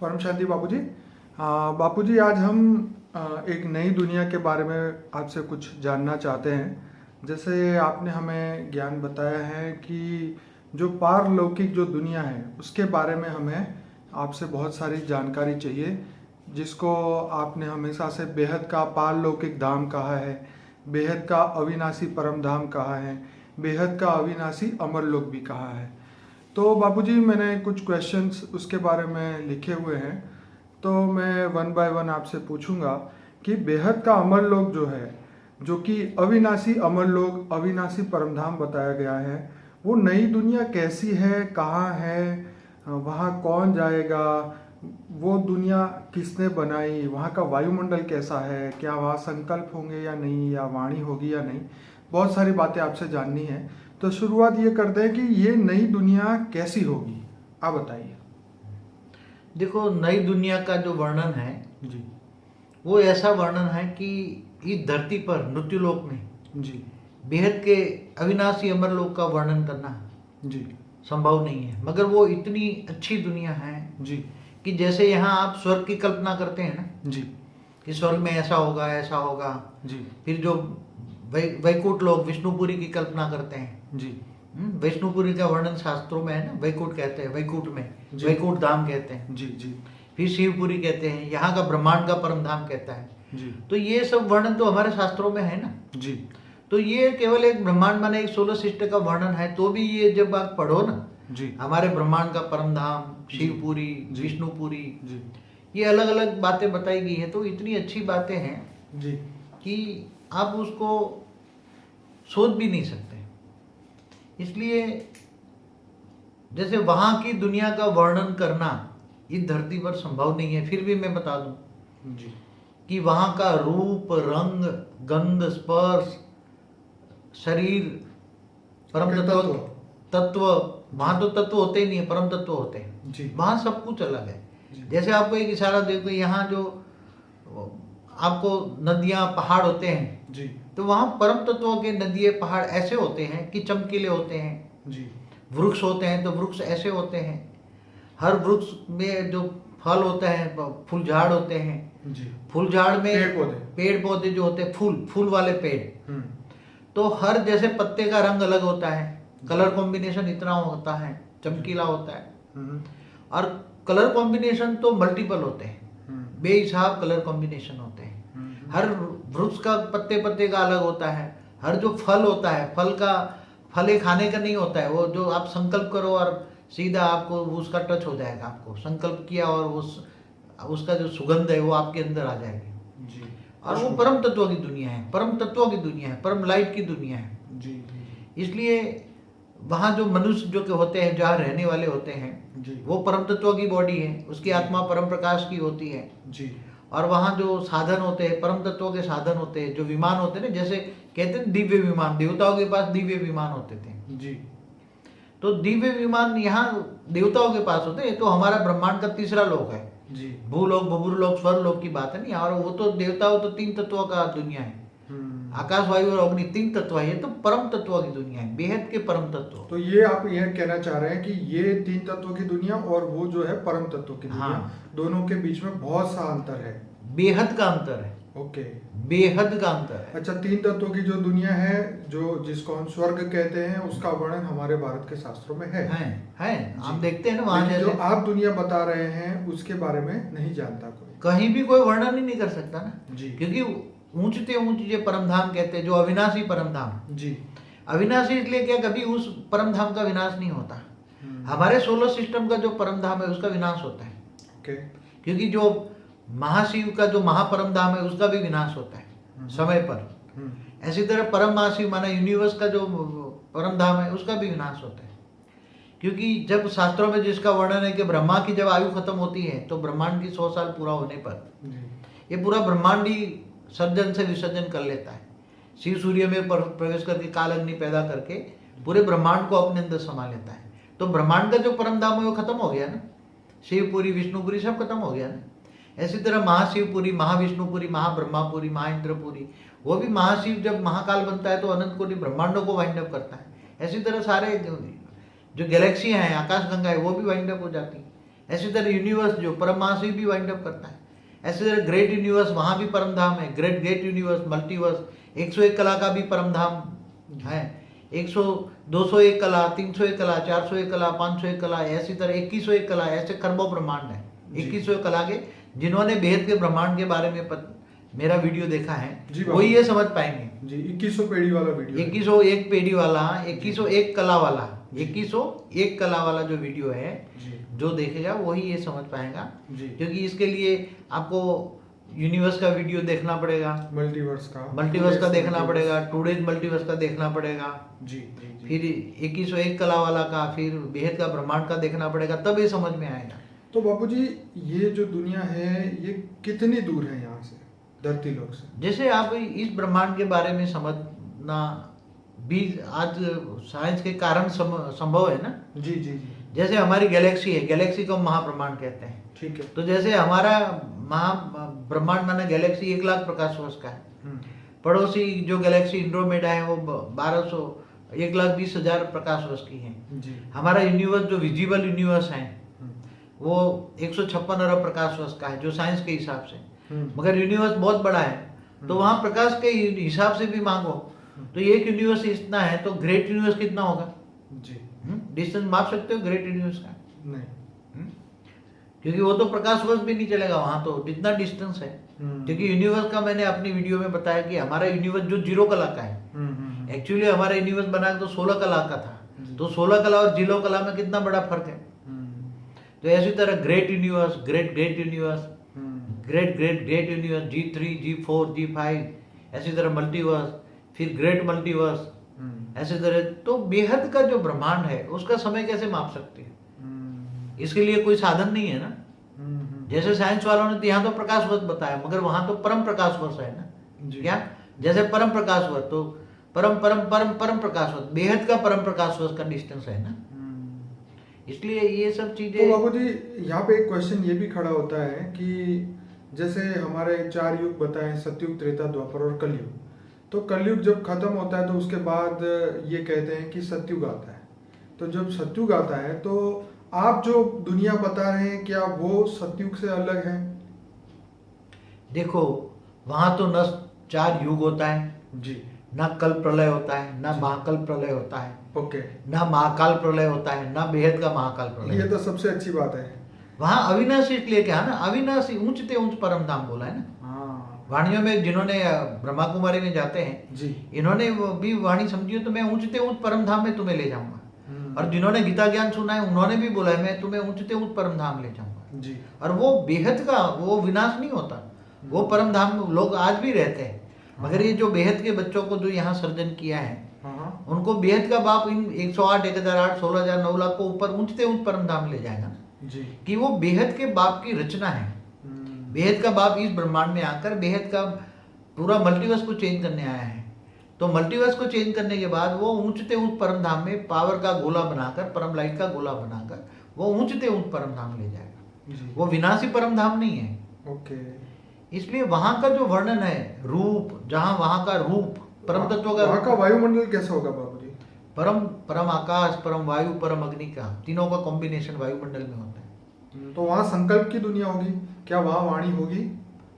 परम शांति बापूजी। बापूजी, आज हम एक नई दुनिया के बारे में आपसे कुछ जानना चाहते हैं। जैसे आपने हमें ज्ञान बताया है कि जो पारलौकिक जो दुनिया है उसके बारे में हमें आपसे बहुत सारी जानकारी चाहिए, जिसको आपने हमेशा से बेहद का पारलौकिक धाम कहा है, बेहद का अविनाशी परम धाम कहा है, बेहद का अविनाशी अमरलोक भी कहा है। तो बापूजी, मैंने कुछ क्वेश्चंस उसके बारे में लिखे हुए हैं, तो मैं वन बाय वन आपसे पूछूंगा कि बेहद का अमरलोक जो है, जो कि अविनाशी अमरलोक, अविनाशी परमधाम बताया गया है, वो नई दुनिया कैसी है, कहाँ है, वहाँ कौन जाएगा, वो दुनिया किसने बनाई, वहाँ का वायुमंडल कैसा है, क्या वहाँ संकल्प होंगे या नहीं, या वाणी होगी या नहीं, बहुत सारी बातें आपसे जाननी है। तो शुरुआत ये करते हैं कि ये नई दुनिया कैसी होगी, आप बताइए। देखो, नई दुनिया का जो वर्णन है जी वो ऐसा वर्णन है कि इस धरती पर मृत्युलोक में जी बेहद के अविनाशी अमरलोक का वर्णन करना जी संभव नहीं है, मगर वो इतनी अच्छी दुनिया है जी कि जैसे यहाँ आप स्वर्ग की कल्पना करते हैं ना जी कि स्वर्ग में ऐसा होगा ऐसा होगा, जी फिर जो वैकुंठ लोग विष्णुपुरी की कल्पना करते हैं। जी विष्णुपुरी का वर्णन शास्त्रों में है ना, वैकुंठ कहते हैं, वैकुंठ में जी। वैकुंठ धाम कहते हैं। जी जी फिर शिवपुरी कहते हैं, यहाँ का ब्रह्मांड का परम धाम कहता है। जी तो ये सब वर्णन तो हमारे शास्त्रों में है ना। जी तो ये केवल एक ब्रह्मांड माने एक सोलर सिस्टम का वर्णन है, तो भी ये जब आप पढ़ो ना, जी हमारे ब्रह्मांड का परम धाम, जी। शिवपुरी, जी। विष्णुपुरी, जी ये अलग अलग बातें बताई गई है। तो इतनी अच्छी बातें हैं जी कि आप उसको सोच भी नहीं सकते। इसलिए जैसे वहां की दुनिया का वर्णन करना इस धरती पर संभव नहीं है। फिर भी मैं बता दूं जी कि वहां का रूप, रंग, गंध, स्पर्श, शरीर, परम के तत्व तत्व, वहां तो तत्व होते ही नहीं है, परम तत्व होते हैं। जी वहां सब कुछ अलग है। जी। जैसे आपको एक इशारा देखो, यहाँ जो आपको नदियां, पहाड़ होते हैं, जी तो वहां परम तत्वों के नदियां, पहाड़ ऐसे होते हैं कि चमकीले होते हैं। जी वृक्ष होते हैं तो वृक्ष ऐसे होते हैं। हर वृक्ष में जो फल होता है, फूल झाड़ होते हैं। जी फूल झाड़ में पेड़ पौधे जो होते हैं, फूल वाले पेड़, तो हर जैसे पत्ते का रंग अलग होता है, कलर कॉम्बिनेशन इतना होता है, चमकीला होता है। और कलर कॉम्बिनेशन तो मल्टीपल होते हैं, बेहिसाब कलर कॉम्बिनेशन होते हैं। हर वृक्ष का पत्ते का अलग होता है। हर जो फल होता है, फल एक खाने का नहीं होता है, वो जो आप संकल्प करो और सीधा आपको उसका टच हो जाएगा। आपको संकल्प किया और उसका जो सुगंध है वो आपके अंदर आ जाएगी। जी और वो परम तत्वों की दुनिया है, परम तत्वों की दुनिया है, परम लाइट की दुनिया है। जी इसलिए वहाँ जो मनुष्य जो के होते हैं, जहाँ रहने वाले होते हैं, जी वो परम तत्वों की बॉडी है, उसकी आत्मा परम प्रकाश की होती है। जी और वहाँ जो साधन होते हैं, परम तत्वों के साधन होते हैं, जो विमान होते हैं ना, जैसे कहते हैं दिव्य विमान, देवताओं के पास दिव्य विमान होते थे। जी तो दिव्य विमान यहाँ देवताओं के पास होते हैं। तो हमारा ब्रह्मांड का तीसरा लोक है। जी भूलोक, भूलोक, स्वर्लोक की बात है नहीं। और वो तो देवताओं तो 3 तत्वों का दुनिया है, आकाश, वायु और अग्नि, 3 तत्व है। ये तो परम तत्वों की दुनिया है, बेहद के परम तत्व। तो ये आप यह कहना चाह रहे हैं कि ये 3 तत्वों की दुनिया और वो जो है परम तत्वों की दुनिया, हाँ। दोनों के बीच में बहुत सा अंतर है। बेहद का अंतर है, ओके। बेहद का अंतर है। अच्छा, 3 तत्वों की जो दुनिया है, जो जिसको हम स्वर्ग कहते हैं, उसका वर्णन हमारे भारत के शास्त्रों में है। आप देखते हैं ना वहां, लेकिन जैसे जो आप दुनिया बता रहे हैं उसके बारे में नहीं जानता कोई। कहीं भी कोई वर्णन ही नहीं कर सकता ना जी। क्योंकि ऊंचते ऊंच जो परम धाम कहते हैं, जो अविनाशी परम धाम। जी अविनाशी इसलिए क्या, कभी उस परम धाम का विनाश नहीं होता। हमारे सोलर सिस्टम का जो परम धाम है उसका विनाश होता है। ओके। क्योंकि जो महाशिव का जो महापरम धाम है उसका भी विनाश होता है समय पर। ऐसी तरह परम महाशिव माना यूनिवर्स का जो परम धाम है उसका भी विनाश होता है। क्योंकि जब शास्त्रों में जिसका वर्णन है कि ब्रह्मा की जब आयु खत्म होती है तो ब्रह्मांड की 100 साल पूरा होने पर ये पूरा ब्रह्मांड ही सर्जन से विसर्जन कर लेता है। शिव सूर्य में प्रवेश करके काल अग्नि पैदा करके पूरे ब्रह्मांड को अपने अंदर समा लेता है। तो ब्रह्मांड का जो परम धाम है वो खत्म हो गया ना, शिवपुरी, विष्णुपुरी सब खत्म हो गया ना। ऐसी तरह महाशिवपुरी, महाविष्णुपुरी, महाब्रह्मापुरी, महाइंद्रपुरी, वो भी महाशिव जब महाकाल बनता है तो अनंत कोटि ब्रह्मांडों को वाइंड अप करता है। ऐसी तरह सारे जो गैलेक्सी हैं, आकाश गंगा है, वो भी वाइंड अप हो जाती है। ऐसी तरह यूनिवर्स जो परम महाशिव भी वाइंड अप करता है। ऐसी तरह ग्रेट यूनिवर्स, वहाँ भी परम धाम है। ग्रेट यूनिवर्स, मल्टीवर्स, 101 कला का भी परम धाम है। 100 201 कला, 301 कला, 401 कला, 501 कला, ऐसी तरह 2101 कला, ऐसे खरबों ब्रह्मांड है। 2100 कला के जिन्होंने बेहद के ब्रह्मांड के बारे में मेरा वीडियो देखा है वही ये समझ पाएंगे जी। 2100 पेड़ी वाला वीडियो, 2101 पेड़ी वाला, 2101 कला वाला, 2101 कला वाला जो वीडियो है जो देखेगा वही ये समझ पाएगा जी। क्योंकि इसके लिए आपको यूनिवर्स का वीडियो देखना पड़ेगा, मल्टीवर्स का देखना पड़ेगा, टूडेज मल्टीवर्स का देखना पड़ेगा जी। फिर 2101 कला वाला का, फिर बेहद का ब्रह्मांड का देखना पड़ेगा, तब ये समझ में आएगा। तो बापूजी ये जो दुनिया है ये कितनी दूर है यहाँ से, धरती लोक से? जैसे आप इस ब्रह्मांड के बारे में समझना भी आज साइंस के कारण संभव है ना। जी। जैसे हमारी गैलेक्सी है, गैलेक्सी को महाब्रह्मांड कहते हैं, ठीक है। तो जैसे हमारा महाब्रह्मांड माना गैलेक्सी 1 लाख प्रकाश वर्ष का है। पड़ोसी जो गैलेक्सी इंड्रोमेडा है वो 1,20,000 प्रकाश वर्ष की है। हमारा यूनिवर्स जो विजिबल यूनिवर्स है वो 156 अरब प्रकाश वर्ष का है जो साइंस के हिसाब से, मगर यूनिवर्स बहुत बड़ा है तो वहां प्रकाश के हिसाब से भी मांगो तो एक यूनिवर्स इतना है तो ग्रेट यूनिवर्स कितना होगा जी। डिस्टेंस माप सकते हो ग्रेट यूनिवर्स का? नहीं, क्योंकि वो तो प्रकाश वर्ष भी नहीं चलेगा वहां तो जितना डिस्टेंस है। क्योंकि यूनिवर्स का मैंने अपनी वीडियो में बताया कि हमारा यूनिवर्स जो 0 कला का है, एक्चुअली हमारा यूनिवर्स बना तो 16 कला का था, तो 16 कला और 0 कला में कितना बड़ा फर्क है। तो ऐसी तरह great universe, great universe, great universe, G3, G4, G5, ऐसी तरह मल्टीवर्स, फिर ग्रेट मल्टीवर्स, ऐसी तरह। तो बेहद का जो ब्रह्मांड है उसका समय कैसे माप सकते हैं? इसके लिए कोई साधन नहीं है ना। जैसे साइंस वालों ने यहाँ तो प्रकाश वर्ष बताया मगर वहां तो परम प्रकाश वर्ष है ना। क्या? जैसे परम प्रकाश वर्ष तो परम प्रकाश वर्ष, बेहद का परम प्रकाश वर्ष का डिस्टेंस है ना। इसलिए ये सब चीजें। तो बाबूजी यहाँ पे एक क्वेश्चन ये भी खड़ा होता है कि जैसे हमारे 4 युग बताए, सतयुग, त्रेता, द्वापर और कलयुग। तो कलयुग जब खत्म होता है तो उसके बाद ये कहते हैं कि सतयुग आता है। तो जब सतयुग आता है तो आप जो दुनिया बता रहे हैं क्या वो सतयुग से अलग है? देखो वहां तो न 4 युग होता है जी, ना कल प्रलय होता है, ना महाकल प्रलय होता है, ओके, ना महाकाल प्रलय होता है, ना बेहद का महाकाल प्रलय। ये तो सबसे अच्छी बात है। वहां अविनाशी इसलिए क्या है ना, अविनाशी ऊंचते ऊंच परम धाम बोला है ना। हाँ वाणियों में जिन्होंने ब्रह्मा कुमारी में जाते हैं जी, इन्होंने भी वाणी समझी तो मैं ऊंचते ऊंच परम धाम में तुम्हें ले जाऊंगा। और जिन्होंने गीता ज्ञान सुना है उन्होंने भी बोला है मैं तुम्हें ऊंचते ऊंच परम धाम ले जाऊंगा जी। और वो बेहद का वो विनाश नहीं होता, वो परम धाम लोग आज भी रहते हैं। मगर ये जो बेहद के बच्चों को जो यहाँ सर्जन किया है उनको बेहद का बाप इन 108, 1008, 16,000, 9 लाख को ऊपर ऊंचते ऊंच परम धाम ले जाएगा जी। कि वो बेहद के बाप की रचना है। बेहद का बाप इस ब्रह्मांड में आकर बेहद का पूरा मल्टीवर्स को चेंज करने आया है। तो मल्टीवर्स को चेंज करने के बाद वो ऊंचते ऊंच परम धाम में पावर का गोला बनाकर, परम लाइट का गोला बनाकर वो ऊंचते ऊंच परम धाम ले जाएगा। वो विनाशी परम धाम नहीं है। ओके। इसलिए वहां का जो वर्णन है रूप, जहां वहां का रूप परम तत्व का, वहां का वायुमंडल कैसा होगा बाबूजी? परम आकाश, परम वायु, परम अग्नि का तीनों का कॉम्बिनेशन वायुमंडल में होता है। तो वहां संकल्प की दुनिया होगी क्या? वहां वाणी होगी?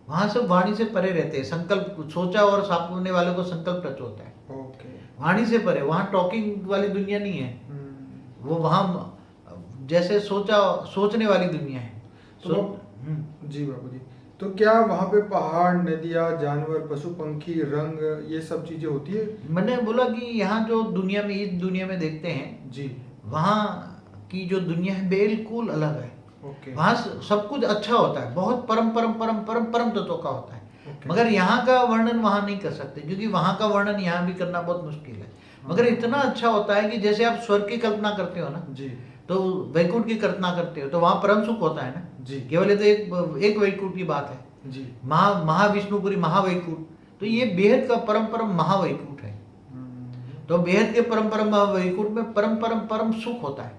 वहां सब वाणी से परे रहते हैं। संकल्प सोचा और सामने वाले को संकल्प टच होता है। ओके। वाणी से परे, वहां टॉकिंग वाली दुनिया नहीं है। वो वहां जैसे सोचने वाली दुनिया है। जी बाबूजी, तो क्या वहां पे पहाड़, नदियाँ, जानवर, पशु पंखी, रंग, ये सब चीजें होती है? मैंने बोला कि यहाँ जो दुनिया में, इस दुनिया में देखते हैं जी, वहाँ की जो दुनिया है बिल्कुल अलग है। ओके। वहाँ सब कुछ अच्छा होता है, बहुत परम तत्व का होता है। मगर यहाँ का वर्णन वहाँ नहीं कर सकते क्योंकि वहाँ का वर्णन यहाँ भी करना बहुत मुश्किल है। मगर इतना अच्छा होता है कि जैसे आप स्वर्ग की कल्पना करते हो ना जी, तो वैकुंठ की कल्पना करते हो तो वहाँ परम सुख होता है ना जी। केवल ये तो एक वैकुंठ की बात है जी। महाविष्णुपुरी महावैकुंठ, तो ये बेहद का परम महावैकुंठ है। तो बेहद के परम महावैकुंठ में परम सुख होता है,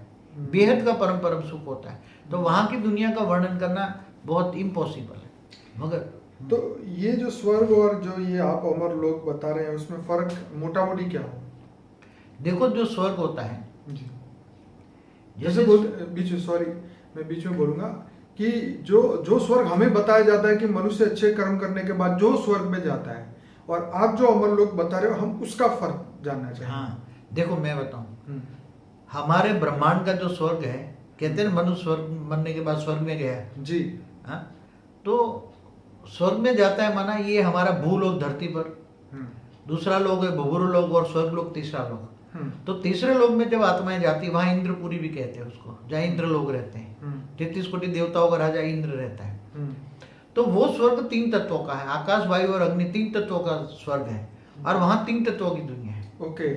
बेहद का परम सुख होता है। तो वहाँ की दुनिया का वर्णन करना बहुत इम्पॉसिबल है। मगर तो ये जो स्वर्ग और जो ये आप अमर लोग बता रहे हैं उसमें फर्क मोटा मोटी क्या हो? देखो जो स्वर्ग होता है जी, जैसे बोलते बीच, सॉरी, मैं बीच में बोलूंगा कि जो जो स्वर्ग हमें बताया जाता है कि मनुष्य अच्छे कर्म करने के बाद जो स्वर्ग में जाता है, और आप जो अमर लोग बता रहे हो, हम उसका फर्क जानना चाहिए। हाँ देखो मैं बताऊं, हम्म, हमारे ब्रह्मांड का जो स्वर्ग है, कहते हैं ना मनुष्य स्वर्ग मरने के बाद स्वर्ग में गया है। जी। हाँ, तो स्वर्ग में जाता है माना ये हमारा भूलोक धरती पर, हम्म, दूसरा लोक है भूभुर लोक, और स्वर्ग लोक तीसरा लोक। हम्म, तो तीसरे लोक में जब आत्माएं जाती है, वहां इंद्रपुरी भी कहते हैं उसको, जहाँ इंद्र लोग रहते हैं। हम्म, 33 कोटि देवताओं का राजा इंद्र रहता है। हम्म, तो वो स्वर्ग 3 तत्वों का है, आकाश वायु और अग्नि 3 तत्वों का स्वर्ग है, और वहां 3 तत्वों की दुनिया है। ओके।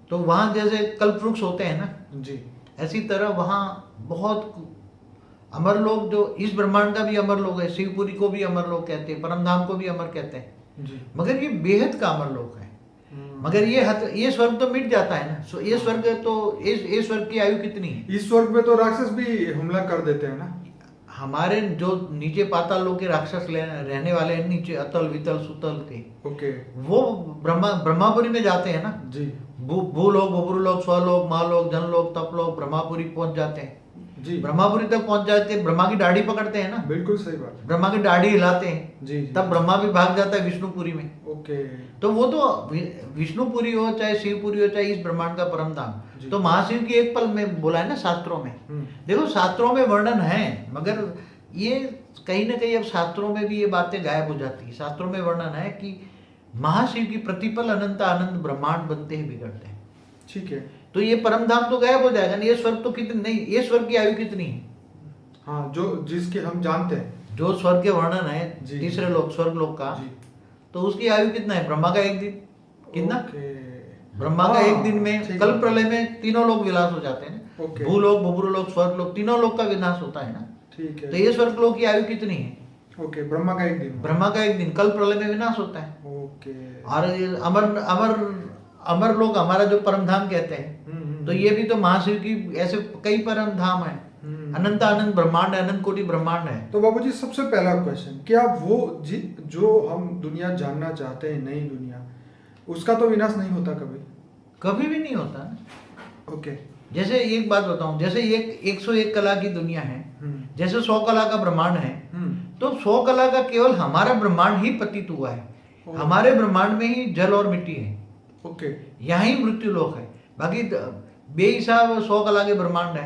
तो वहां जैसे कल्प वृक्ष होते हैं ना, जी। ऐसी तरह वहां बहुत अमर लोग, जो इस ब्रह्मांड का भी अमर लोग है, शिवपुरी को भी अमर लोग कहते हैं, परमधाम को भी अमर कहते हैं। जी। मगर ये बेहद का अमर लोग है। मगर ये स्वर्ग तो मिट जाता है ना। ये स्वर्ग तो ये स्वर्ग की आयु कितनी है? इस स्वर्ग में तो राक्षस भी हमला कर देते हैं ना। हमारे जो नीचे पाताल लोक के राक्षस रहने वाले हैं, नीचे अतल वितल सुतल के, ओके। वो ब्रह्मापुरी में जाते हैं ना। जी। भूलोक भूभुरलोक स्वलोक महालोक जनलोक तपलोक ब्रह्मापुरी पहुंच जाते हैं। जी। ब्रह्मापुरी तक पहुंच जाते हैं, ब्रह्मा की दाढ़ी पकड़ते हैं ना, बिल्कुल सही बात है। ब्रह्मा की दाढ़ी हिलाते हैं, जी, जी। तब ब्रह्मा भी भाग जाता है विष्णुपुरी में। ओके। तो वो तो विष्णुपुरी हो चाहे शिवपुरी हो चाहे इस ब्रह्मांड का परम धाम, जी। तो महाशिव की एक पल में बोला है ना शास्त्रों में। देखो शास्त्रों में वर्णन है, मगर ये कहीं ना कहीं अब शास्त्रों में भी ये बातें गायब हो जाती है। शास्त्रों में वर्णन है कि महाशिव की प्रतिपल अनंत आनंद ब्रह्मांड बनते ही बिगड़ते हैं। ठीक है। तो ये परम धाम तो गायब हो जाएगा ना। ये स्वर्ग तो कितनी नहीं, ये स्वर्ग की आयु कितनी है? हाँ, जो जिसके हम जानते हैं। जो स्वर्ग के वर्णन है जी। तीसरे लोक स्वर्ग लोक का, जी। तो उसकी आयु कितना है? ब्रह्मा का एक दिन। कितना? ओके। ब्रह्मा का हाँ, एक दिन में ठीक कल है। प्रलय में तीनों लोग विनाश हो जाते हैं ना। ओके। भूलोक भूभुरलोक स्वर्ग लोक, तीनों लोग का विनाश होता है ना। ठीक है। तो ये स्वर्ग लोक की आयु कितनी है? ओके, ब्रह्मा का एक दिन। ब्रह्मा का एक दिन, कल प्रलय में विनाश होता है। ओके। और ये अमर अमर अमर लोक हमारा जो परम धाम कहते हैं, तो ये भी तो महाशिव की ऐसे कई परम धाम है। अनंत आनंद ब्रह्मांड है, अनंत कोटि ब्रह्मांड है। तो बाबूजी सबसे पहला क्वेश्चन, क्या वो जो हम दुनिया जानना चाहते हैं, नई दुनिया, उसका तो विनाश नहीं होता कभी? कभी भी नहीं होता ना। ओके। जैसे एक बात बताऊं, जैसे एक 101 कला की दुनिया है, जैसे 100 कला का ब्रह्मांड है, तो 100 कला का केवल हमारा ब्रह्मांड ही पतित हुआ है। हमारे ब्रह्मांड में ही जल और मिट्टी है। ओके। यहाँ ही मृत्यु लोक है। बाकी बेहिसाब 100 कला के ब्रह्मांड है,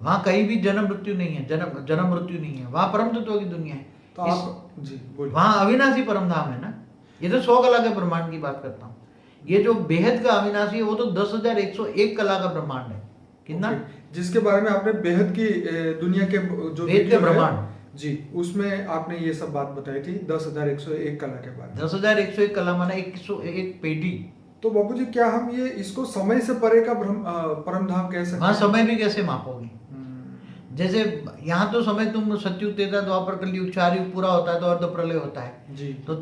वहां कहीं भी जन्म मृत्यु नहीं है, जन्म मृत्यु नहीं है। वहां परम तत्व की दुनिया है। तो आप जी बोलिए। वहां अविनाशी परम धाम है ना। ये तो 100 कला के ब्रह्मांड की बात करता हूँ। ये जो बेहद का अविनाशी है, वो तो 10,101 कला का ब्रह्मांड है। कितना? जिसके बारे में आपने बेहद की दुनिया के जो बेहद के ब्रह्मांड जी, उसमें आपने ये सब बात बताई थी 10,101 कला के बारे में। 10,101 कला माना 101 पेटी। तो बाबूजी, क्या हम ये इसको समय से परे का परम धाम कह सकते वहां हैं? समय भी कैसे मापोगे? जैसे यहाँ तो समय तुम सतयुग त्रेता द्वापर कलयुग 4 युग पूरा होता है तो अर्ध प्रलय होता है जी। तो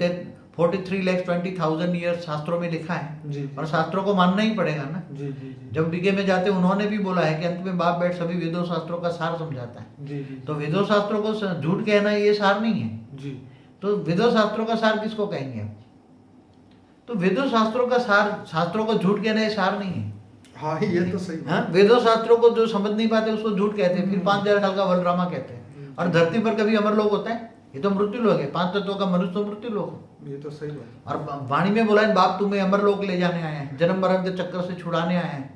43,20,000 ईयर शास्त्रों में लिखा है। जी। और शास्त्रों को मानना ही पड़ेगा ना। जी जी जी। जब डीके में जाते उन्होंने भी बोला है कि अंत में बाप बैठ सभी वेदों शास्त्रों का सार समझाता है। जी जी। तो वेदों शास्त्रों को झूठ कहना ये सार नहीं है। जी। तो वेदों शास्त्रों का सार किसको कहेंगे हम? तो वेदों शास्त्रों का सार, शास्त्रों को झूठ कहना ये सार नहीं है। हाँ, ये तो सही हाँ, वेदों शास्त्रों को जो समझ नहीं पाते उसको झूठ कहते हैं, फिर 5,000 साल का वर्ल्ड ड्रामा कहते हैं। और धरती पर कभी अमर लोग होता है? ये तो मृत्यु लोग है। 5 तत्वों का मनुष्य तो मृत्यु लोग है। ये तो सही बात। और वाणी में बोला है बाप तुम्हें अमर लोक ले जाने आए हैं, जन्म मरण के चक्कर से छुड़ाने आए हैं।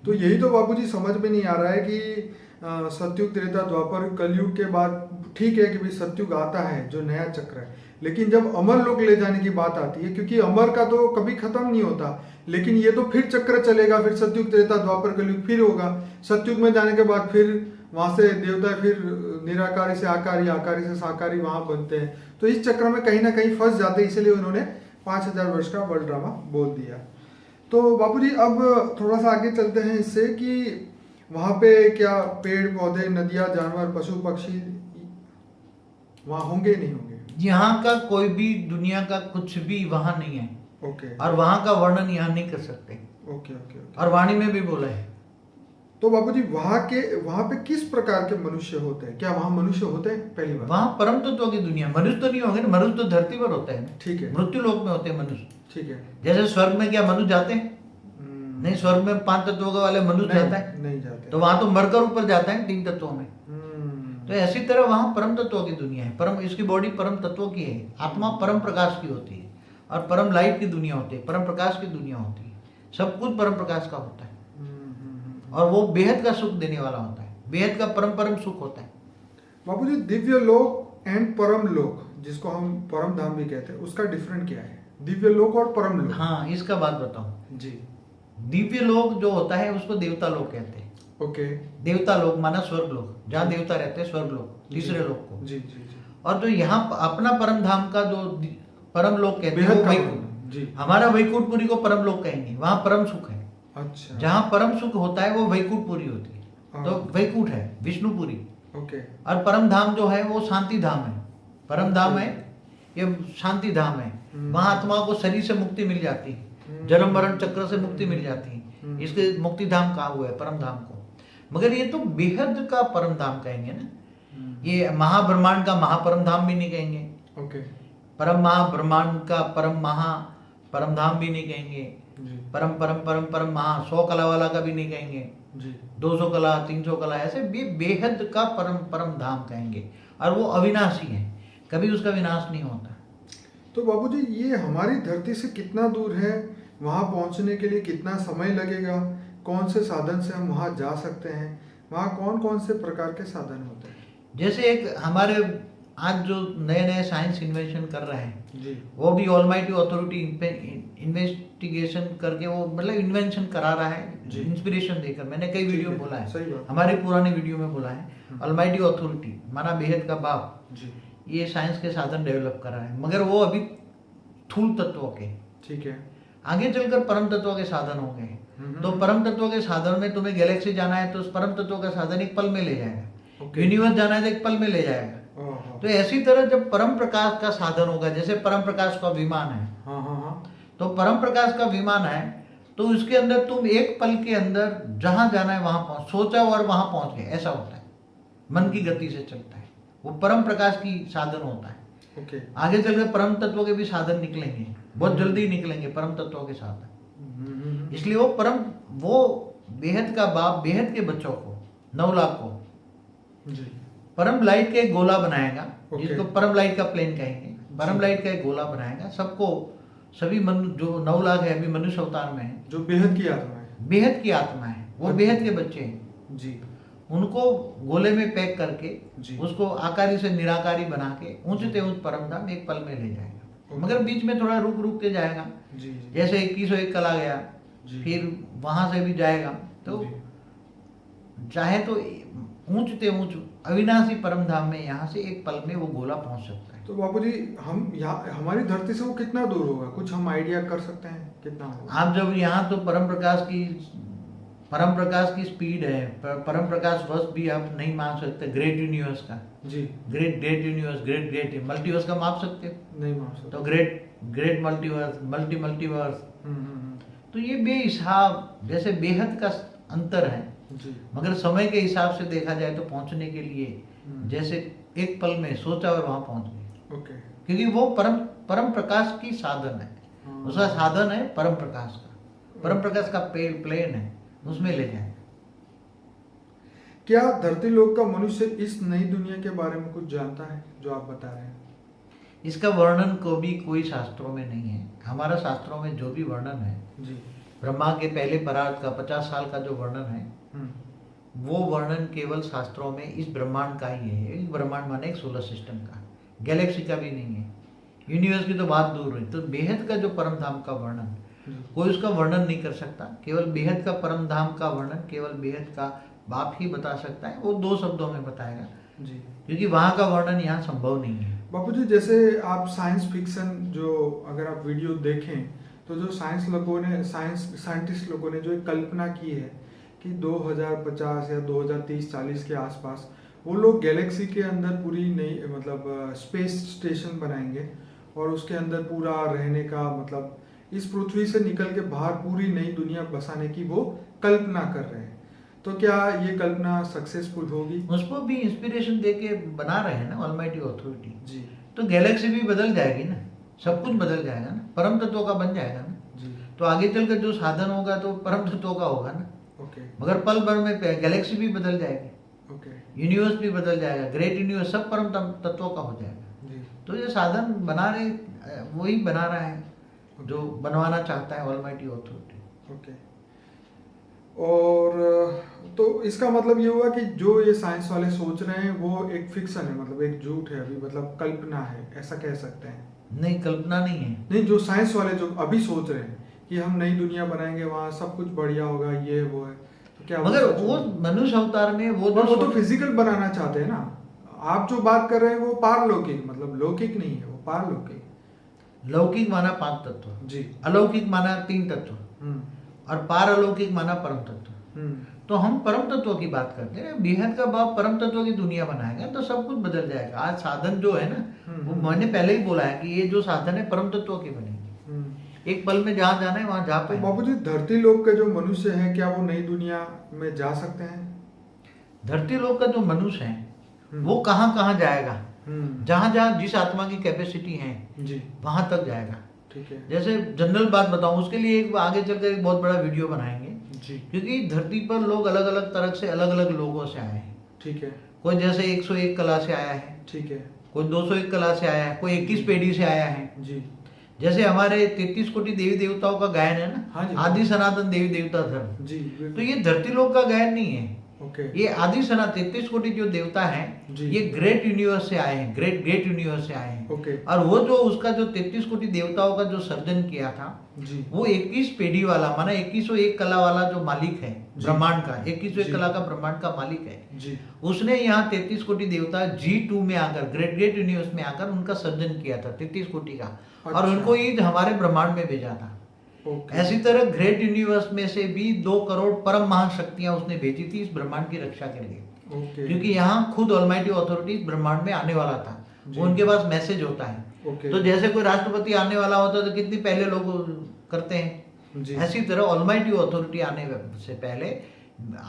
तो यही तो बाबूजी समझ में नहीं आ रहा है कि सतयुग त्रेता द्वापर कलयुग के बाद ठीक है कि भी सतयुग आता है जो नया चक्र है, लेकिन जब अमर लोक ले जाने की बात आती है, क्योंकि अमर का तो कभी खत्म नहीं होता, लेकिन ये तो फिर चक्र चलेगा, फिर सतयुग त्रेता द्वापर कलयुग फिर होगा। सतयुग में जाने के बाद फिर वहां से देवता फिर निराकारी से आकारी, आकारी से साकारी वहां बनते हैं। तो इस चक्र में कहीं ना कहीं फंस जाते हैं, इसलिए उन्होंने 5,000 वर्ष का वर्ल्ड ड्रामा बोल दिया। तो बापूजी, अब थोड़ा सा आगे चलते हैं इससे कि वहां पे क्या पेड़ पौधे, नदियां, जानवर, पशु पक्षी वहां होंगे नहीं होंगे? यहाँ का कोई भी दुनिया का कुछ भी वहां नहीं है। ओके। और वहां का वर्णन यहाँ नहीं कर सकते। Okay okay okay. और वाणी में भी बोला है। तो बाबूजी, वहां पे किस प्रकार के मनुष्य होते हैं? क्या वहां मनुष्य होते हैं? पहली बात। वहां परम तत्व की दुनिया, मनुष्य तो नहीं होंगे ना। मनुष्य तो धरती पर होते हैं। ठीक है। मृत्यु लोक में होते हैं मनुष्य। ठीक है। जैसे स्वर्ग में क्या मनुष्य जाते हैं? नहीं, स्वर्ग में 5 तत्वों के वाले मनुष्य जाता है? नहीं जाते। तो वहां तो मरकर ऊपर जाता है 3 तत्वों में। तो ऐसी तरह वहाँ परम तत्व की दुनिया है। परम, इसकी बॉडी परम तत्व की है, आत्मा परम प्रकाश की होती है और परम लाइट की दुनिया होती है, परम प्रकाश की दुनिया होती है। सब कुछ परम प्रकाश का होता है और वो बेहद का सुख देने वाला होता है, बेहद का परम परम सुख होता है। बाबूजी, दिव्य लोक एंड परम लोक, जिसको हम परम धाम भी कहते हैं, उसका डिफरेंट क्या है? दिव्य लोक और परम लोक। हाँ, इसका बात बताऊं। जी। दिव्य लोक जो होता है उसको देवता लोक कहते हैं। ओके। देवता लोक माना स्वर्ग लोक, जहाँ देवता रहते हैं, स्वर्ग लोक, तीसरे लोक को। जी जी जी। और जो यहाँ अपना परम धाम का जो परम लोक कहते हैं बेहद वो का वैकुंठ। जी। हमारा वैकुंठपुरी को परम लोक कहेंगे, वहाँ परम सुख है। अच्छा। जहाँ परम सुख होता है वो वैकुंठपुरी होती है, तो हाँ। वैकुंठ है विष्णुपुरी। ओके। और परम धाम जो है वो शांति धाम है। परम धाम है ये शांति धाम है। वहाँ आत्मा को शरीर से मुक्ति मिल जाती है, जन्म मरण चक्र से मुक्ति मिल जाती है। इसके मुक्ति धाम कहा हुआ है परम धाम को। मगर ये तो बेहद का परम धाम कहेंगे ना, ये महाब्रह्मांड का महापरम धाम भी नहीं कहेंगे। ओके। परम महाब्रह्मांड का परम धाम भी नहीं कहेंगे। जी परम परम परम परम महा 100 कला वाला का भी नहीं कहेंगे, जी। 200 कला 300 कला, ऐसे भी बेहद का परम परम धाम कहेंगे। और वो अविनाशी है, कभी उसका विनाश नहीं होता। तो बाबूजी, ये हमारी धरती से कितना दूर है? वहाँ पहुँचने के लिए कितना समय लगेगा? कौन से साधन से हम वहाँ जा सकते हैं? वहाँ कौन कौन से प्रकार के साधन होते हैं? जैसे एक हमारे आज जो नए नए साइंस इन्वेंशन कर रहे हैं जी वो भी ऑलमाइटी अथॉरिटी इन्वेस्टिगेशन करके वो मतलब इन्वेंशन करा रहा है, जी। इंस्पिरेशन देकर। मैंने कई वीडियो में बोला है, सही बात। हमारे पुराने वीडियो में बोला है। ऑलमाइटी अथॉरिटी माना बेहद का बाप, जी ये साइंस के साधन डेवलप कर रहा है, मगर वो अभी स्थूल तत्व के। ठीक है। आगे चलकर परम तत्व के साधन होंगे। तो परम तत्व के साधन में तुम्हें गैलेक्सी जाना है तो उस परम तत्व का साधन एक पल में ले जाएगा। ओके। यूनिवर्स जाना है तो एक पल में ले जाएगा। ओहो। तो ऐसी तरह जब परम प्रकाश का साधन होगा, जैसे परम प्रकाश का विमान है, हाँ हाँ हाँ। तो परम प्रकाश का विमान है तो उसके अंदर तुम एक पल के अंदर जहां जाना है वहां पहुंच, सोचा और वहां पहुंच गए, ऐसा होता है। मन की गति से चलता है, वो परम प्रकाश की साधन होता है। ओके। आगे चलकर परम तत्व के भी साधन निकलेंगे, बहुत जल्दी निकलेंगे परम तत्व के साधन। इसलिए वो बेहद का बाप बेहद के बच्चों को 9 लाख को जी परम लाइट का एक गोला बनाएगा, ओके। जिसको परम लाइट का प्लेन कहेंगे। परम लाइट का एक गोला बनाएगा, सबको सभी जो 9 लाख है अभी मनुष्य अवतार में है, जो बेहद की आत्मा है। बेहद की आत्मा है, वो बेहद के बच्चे हैं। जी उनको गोले में पैक करके जी। उसको आकारी से निराकारी बना के ऊंचते ऊंच परम धाम एक पल में ले जाएगा। मगर बीच में थोड़ा रुक रुक के जाएगा, जी जी जैसे 2101 कला गया, जी। फिर वहां से भी जाएगा। तो जी। चाहे तो ऊंचते ऊंच अविनाशी परम धाम में यहाँ से एक पल में वो गोला पहुंच सकता है। तो बापूजी, हम यहाँ हमारी धरती से वो कितना दूर होगा? कुछ हम आइडिया कर सकते हैं कितना होगा? आप जब यहाँ तो परम प्रकाश की स्पीड है, परम प्रकाश वर्ष भी आप नहीं मान सकते ग्रेट यूनिवर्स का। जी। ग्रेट यूनिवर्स, ग्रेट मल्टीवर्स का माप सकते हो? नहीं मान सकते। तो ग्रेट मल्टीवर्स, मल्टीवर्स। हम्म। तो ये बेहिसाब जैसे बेहद का अंतर है। जी मगर समय के हिसाब से देखा जाए तो पहुंचने के लिए जैसे एक पल में सोचा और वहां पहुंच गए, ओके। क्योंकि वो परम प्रकाश की साधन है। उसका साधन है परम प्रकाश का, परम प्रकाश का प्लेन है, उसमें ले जाए। क्या धरती लोक का मनुष्य इस नई दुनिया के बारे में कुछ जानता है जो आप बता रहे हैं? इसका वर्णन को भी कोई शास्त्रों में नहीं है। हमारा शास्त्रों में जो भी वर्णन है, जी ब्रह्मा के पहले परार्थ का 50 साल का जो वर्णन है, हम्म, वो वर्णन केवल शास्त्रों में इस ब्रह्मांड का ही है। एक ब्रह्मांड माने एक सोलर सिस्टम का, गैलेक्सी का भी नहीं है। यूनिवर्स की तो बात दूर हुई। तो बेहद का जो परम धाम का वर्णन कोई उसका वर्णन नहीं कर सकता। केवल बेहद का परम धाम का वर्णन केवल बेहद का बाप ही बता सकता है। वो 2 शब्दों में बताएगा, जी। क्योंकि वहाँ का वर्णन यहाँ संभव नहीं है। बापूजी, जैसे आप साइंस फिक्शन जो अगर आप वीडियो देखें तो जो साइंटिस्ट लोगों ने जो एक कल्पना की है कि 2050 या 2030-40 के आसपास वो लोग गैलेक्सी के अंदर पूरी नई मतलब स्पेस स्टेशन बनाएंगे और उसके अंदर पूरा रहने का मतलब इस पृथ्वी से निकल के बाहर पूरी नई दुनिया बसाने की वो कल्पना कर रहे हैं। तो क्या ये कल्पना सक्सेसफुल होगी? उसको भी इंस्पिरेशन दे के बना रहे हैं ना ऑलमाइटी अथॉरिटी। जी तो गैलेक्सी भी बदल जाएगी ना, सब कुछ बदल जाएगा ना, परम तत्व का बन जाएगा ना। जी। तो आगे चलकर जो साधन होगा तो परम तत्व का होगा ना। ओके मगर पल भर में गैलेक्सी भी बदल जाएगी। ओके। यूनिवर्स भी बदल जाएगा, ग्रेट यूनिवर्स सब परम तत्वों का हो जाएगा। जी। तो ये साधन बना रहे, वही बना रहा है जो बनवाना चाहता है ऑलमाइटी अथॉरिटी। ओके। और तो इसका मतलब ये हुआ कि जो ये साइंस वाले सोच रहे हैं वो एक फिक्शन है, मतलब एक झूठ है अभी, मतलब कल्पना है, ऐसा कह सकते हैं? नहीं, कल्पना नहीं है। नहीं, जो साइंस वाले जो अभी सोच रहे हैं कि हम नई दुनिया बनाएंगे, वहाँ सब कुछ बढ़िया होगा, ये वो है, तो क्या मगर सच वो होगा? मनुष्य अवतार में वो और वो तो सोच- फिजिकल बनाना चाहते हैं ना। आप जो बात कर रहे हैं वो पारलौकिक, मतलब लौकिक नहीं है, वो पारलौकिक। लौकिक माना 5 तत्व, जी। अलौकिक माना 3 तत्व, हम्म। और पारलौकिक माना परम तत्व। हम्म। तो हम परम तत्व की बात करते हैं, बेहद का बाप परम तत्व की दुनिया बनाएगा तो सब कुछ बदल जाएगा। आज साधन जो है ना, वो मैंने पहले ही बोला है कि ये जो साधन है परम तत्व की बनेगी। हम्म। एक पल में जहाँ जाना है वहाँ जा तो पाएंगे। बाबूजी, धरती लोक के जो मनुष्य हैं क्या वो नई दुनिया में जा सकते हैं? धरती लोक का जो मनुष्य है हम्म। वो कहाँ कहाँ जाएगा, हम्म। जहाँ जहाँ जिस आत्मा की कैपेसिटी है जी। वहां तक जाएगा। ठीक है। जैसे जनरल बात बताऊं, उसके लिए एक आगे चलकर एक बहुत बड़ा वीडियो बनाएंगे, जी। क्योंकि धरती पर लोग अलग अलग तरह से अलग अलग लोगों से आए हैं। ठीक है। कोई जैसे 101 कला से आया है, ठीक है। कोई 201 कला से आया है, कोई 21 पेढ़ी से आया है। जी। जैसे हमारे 33 कोटि देवी देवताओं का गायन है हाँ जी। ना, आदि सनातन देवी देवता धर्म, जी तो बिल्कुल। ये धरती लोक का गायन नहीं है। ओके। ये आदि सनातन 33 कोटि जो देवता हैं, जी। ये ग्रेट यूनिवर्स से आए हैं, ग्रेट यूनिवर्स से आए हैं। ओके। और वो जो उसका जो 33 कोटि देवताओं का जो सर्जन किया था, जी। वो 21 पेढ़ी वाला माना 2101 कला वाला जो मालिक है जी। ब्रह्मांड का, 2101 जी। कला का ब्रह्मांड का मालिक है, जी। उसने यहाँ 33 कोटि देवता G2 में आकर, ग्रेट यूनिवर्स में आकर उनका सर्जन किया था 33 कोटि का, और अच्छा। उनको ये हमारे ब्रह्मांड में भेजा था। ओके। ऐसी तरह ग्रेट यूनिवर्स में से भी 2 करोड़ परम महाशक्तियां उसने भेजी थी इस ब्रह्मांड की रक्षा के लिए, ओके। क्योंकि यहाँ खुद ऑलमाइटी अथॉरिटी इस ब्रह्मांड में आने वाला था। जी। वो उनके पास मैसेज होता है। ओके। तो जैसे कोई राष्ट्रपति आने वाला होता है तो कितनी पहले लोग करते हैं, जी। ऐसी तरह ऑलमाइटी अथॉरिटी आने से पहले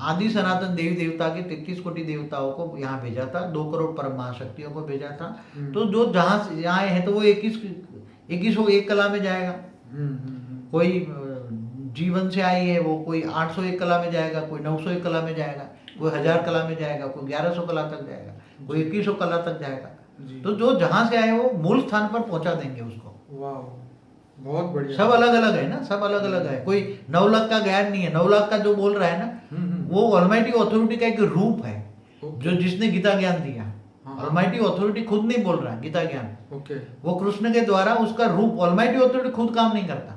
आदि सनातन देवी देवता के 33 कोटि देवताओं को यहाँ भेजा था, 2 करोड़ परम महाशक्तियों को भेजा था। तो जो जहाँ से आए हैं तो वो 2101 कला में जाएगा, कोई जीवन से आई है वो कोई 801 कला में जाएगा, कोई 901 कला में जाएगा, कोई 1000 कला में जाएगा, कोई 1100 कला तक जाएगा, कोई 2100 कला तक जाएगा। जी। तो जो जहां से आए वो मूल स्थान पर पहुंचा देंगे उसको। वाह, बहुत बढ़िया। सब अलग अलग है ना, सब अलग अलग है। कोई 9 लाख का ज्ञान नहीं है, 9 लाख का जो बोल रहा है ना, वो ऑलमाइटी अथॉरिटी का एक रूप है, जो जिसने गीता ज्ञान दिया। ऑलमाइटी अथॉरिटी खुद नहीं बोल रहा है गीता ज्ञान, ओके। वो कृष्ण के द्वारा उसका रूप, ऑलमाइटी अथॉरिटी खुद काम नहीं करता,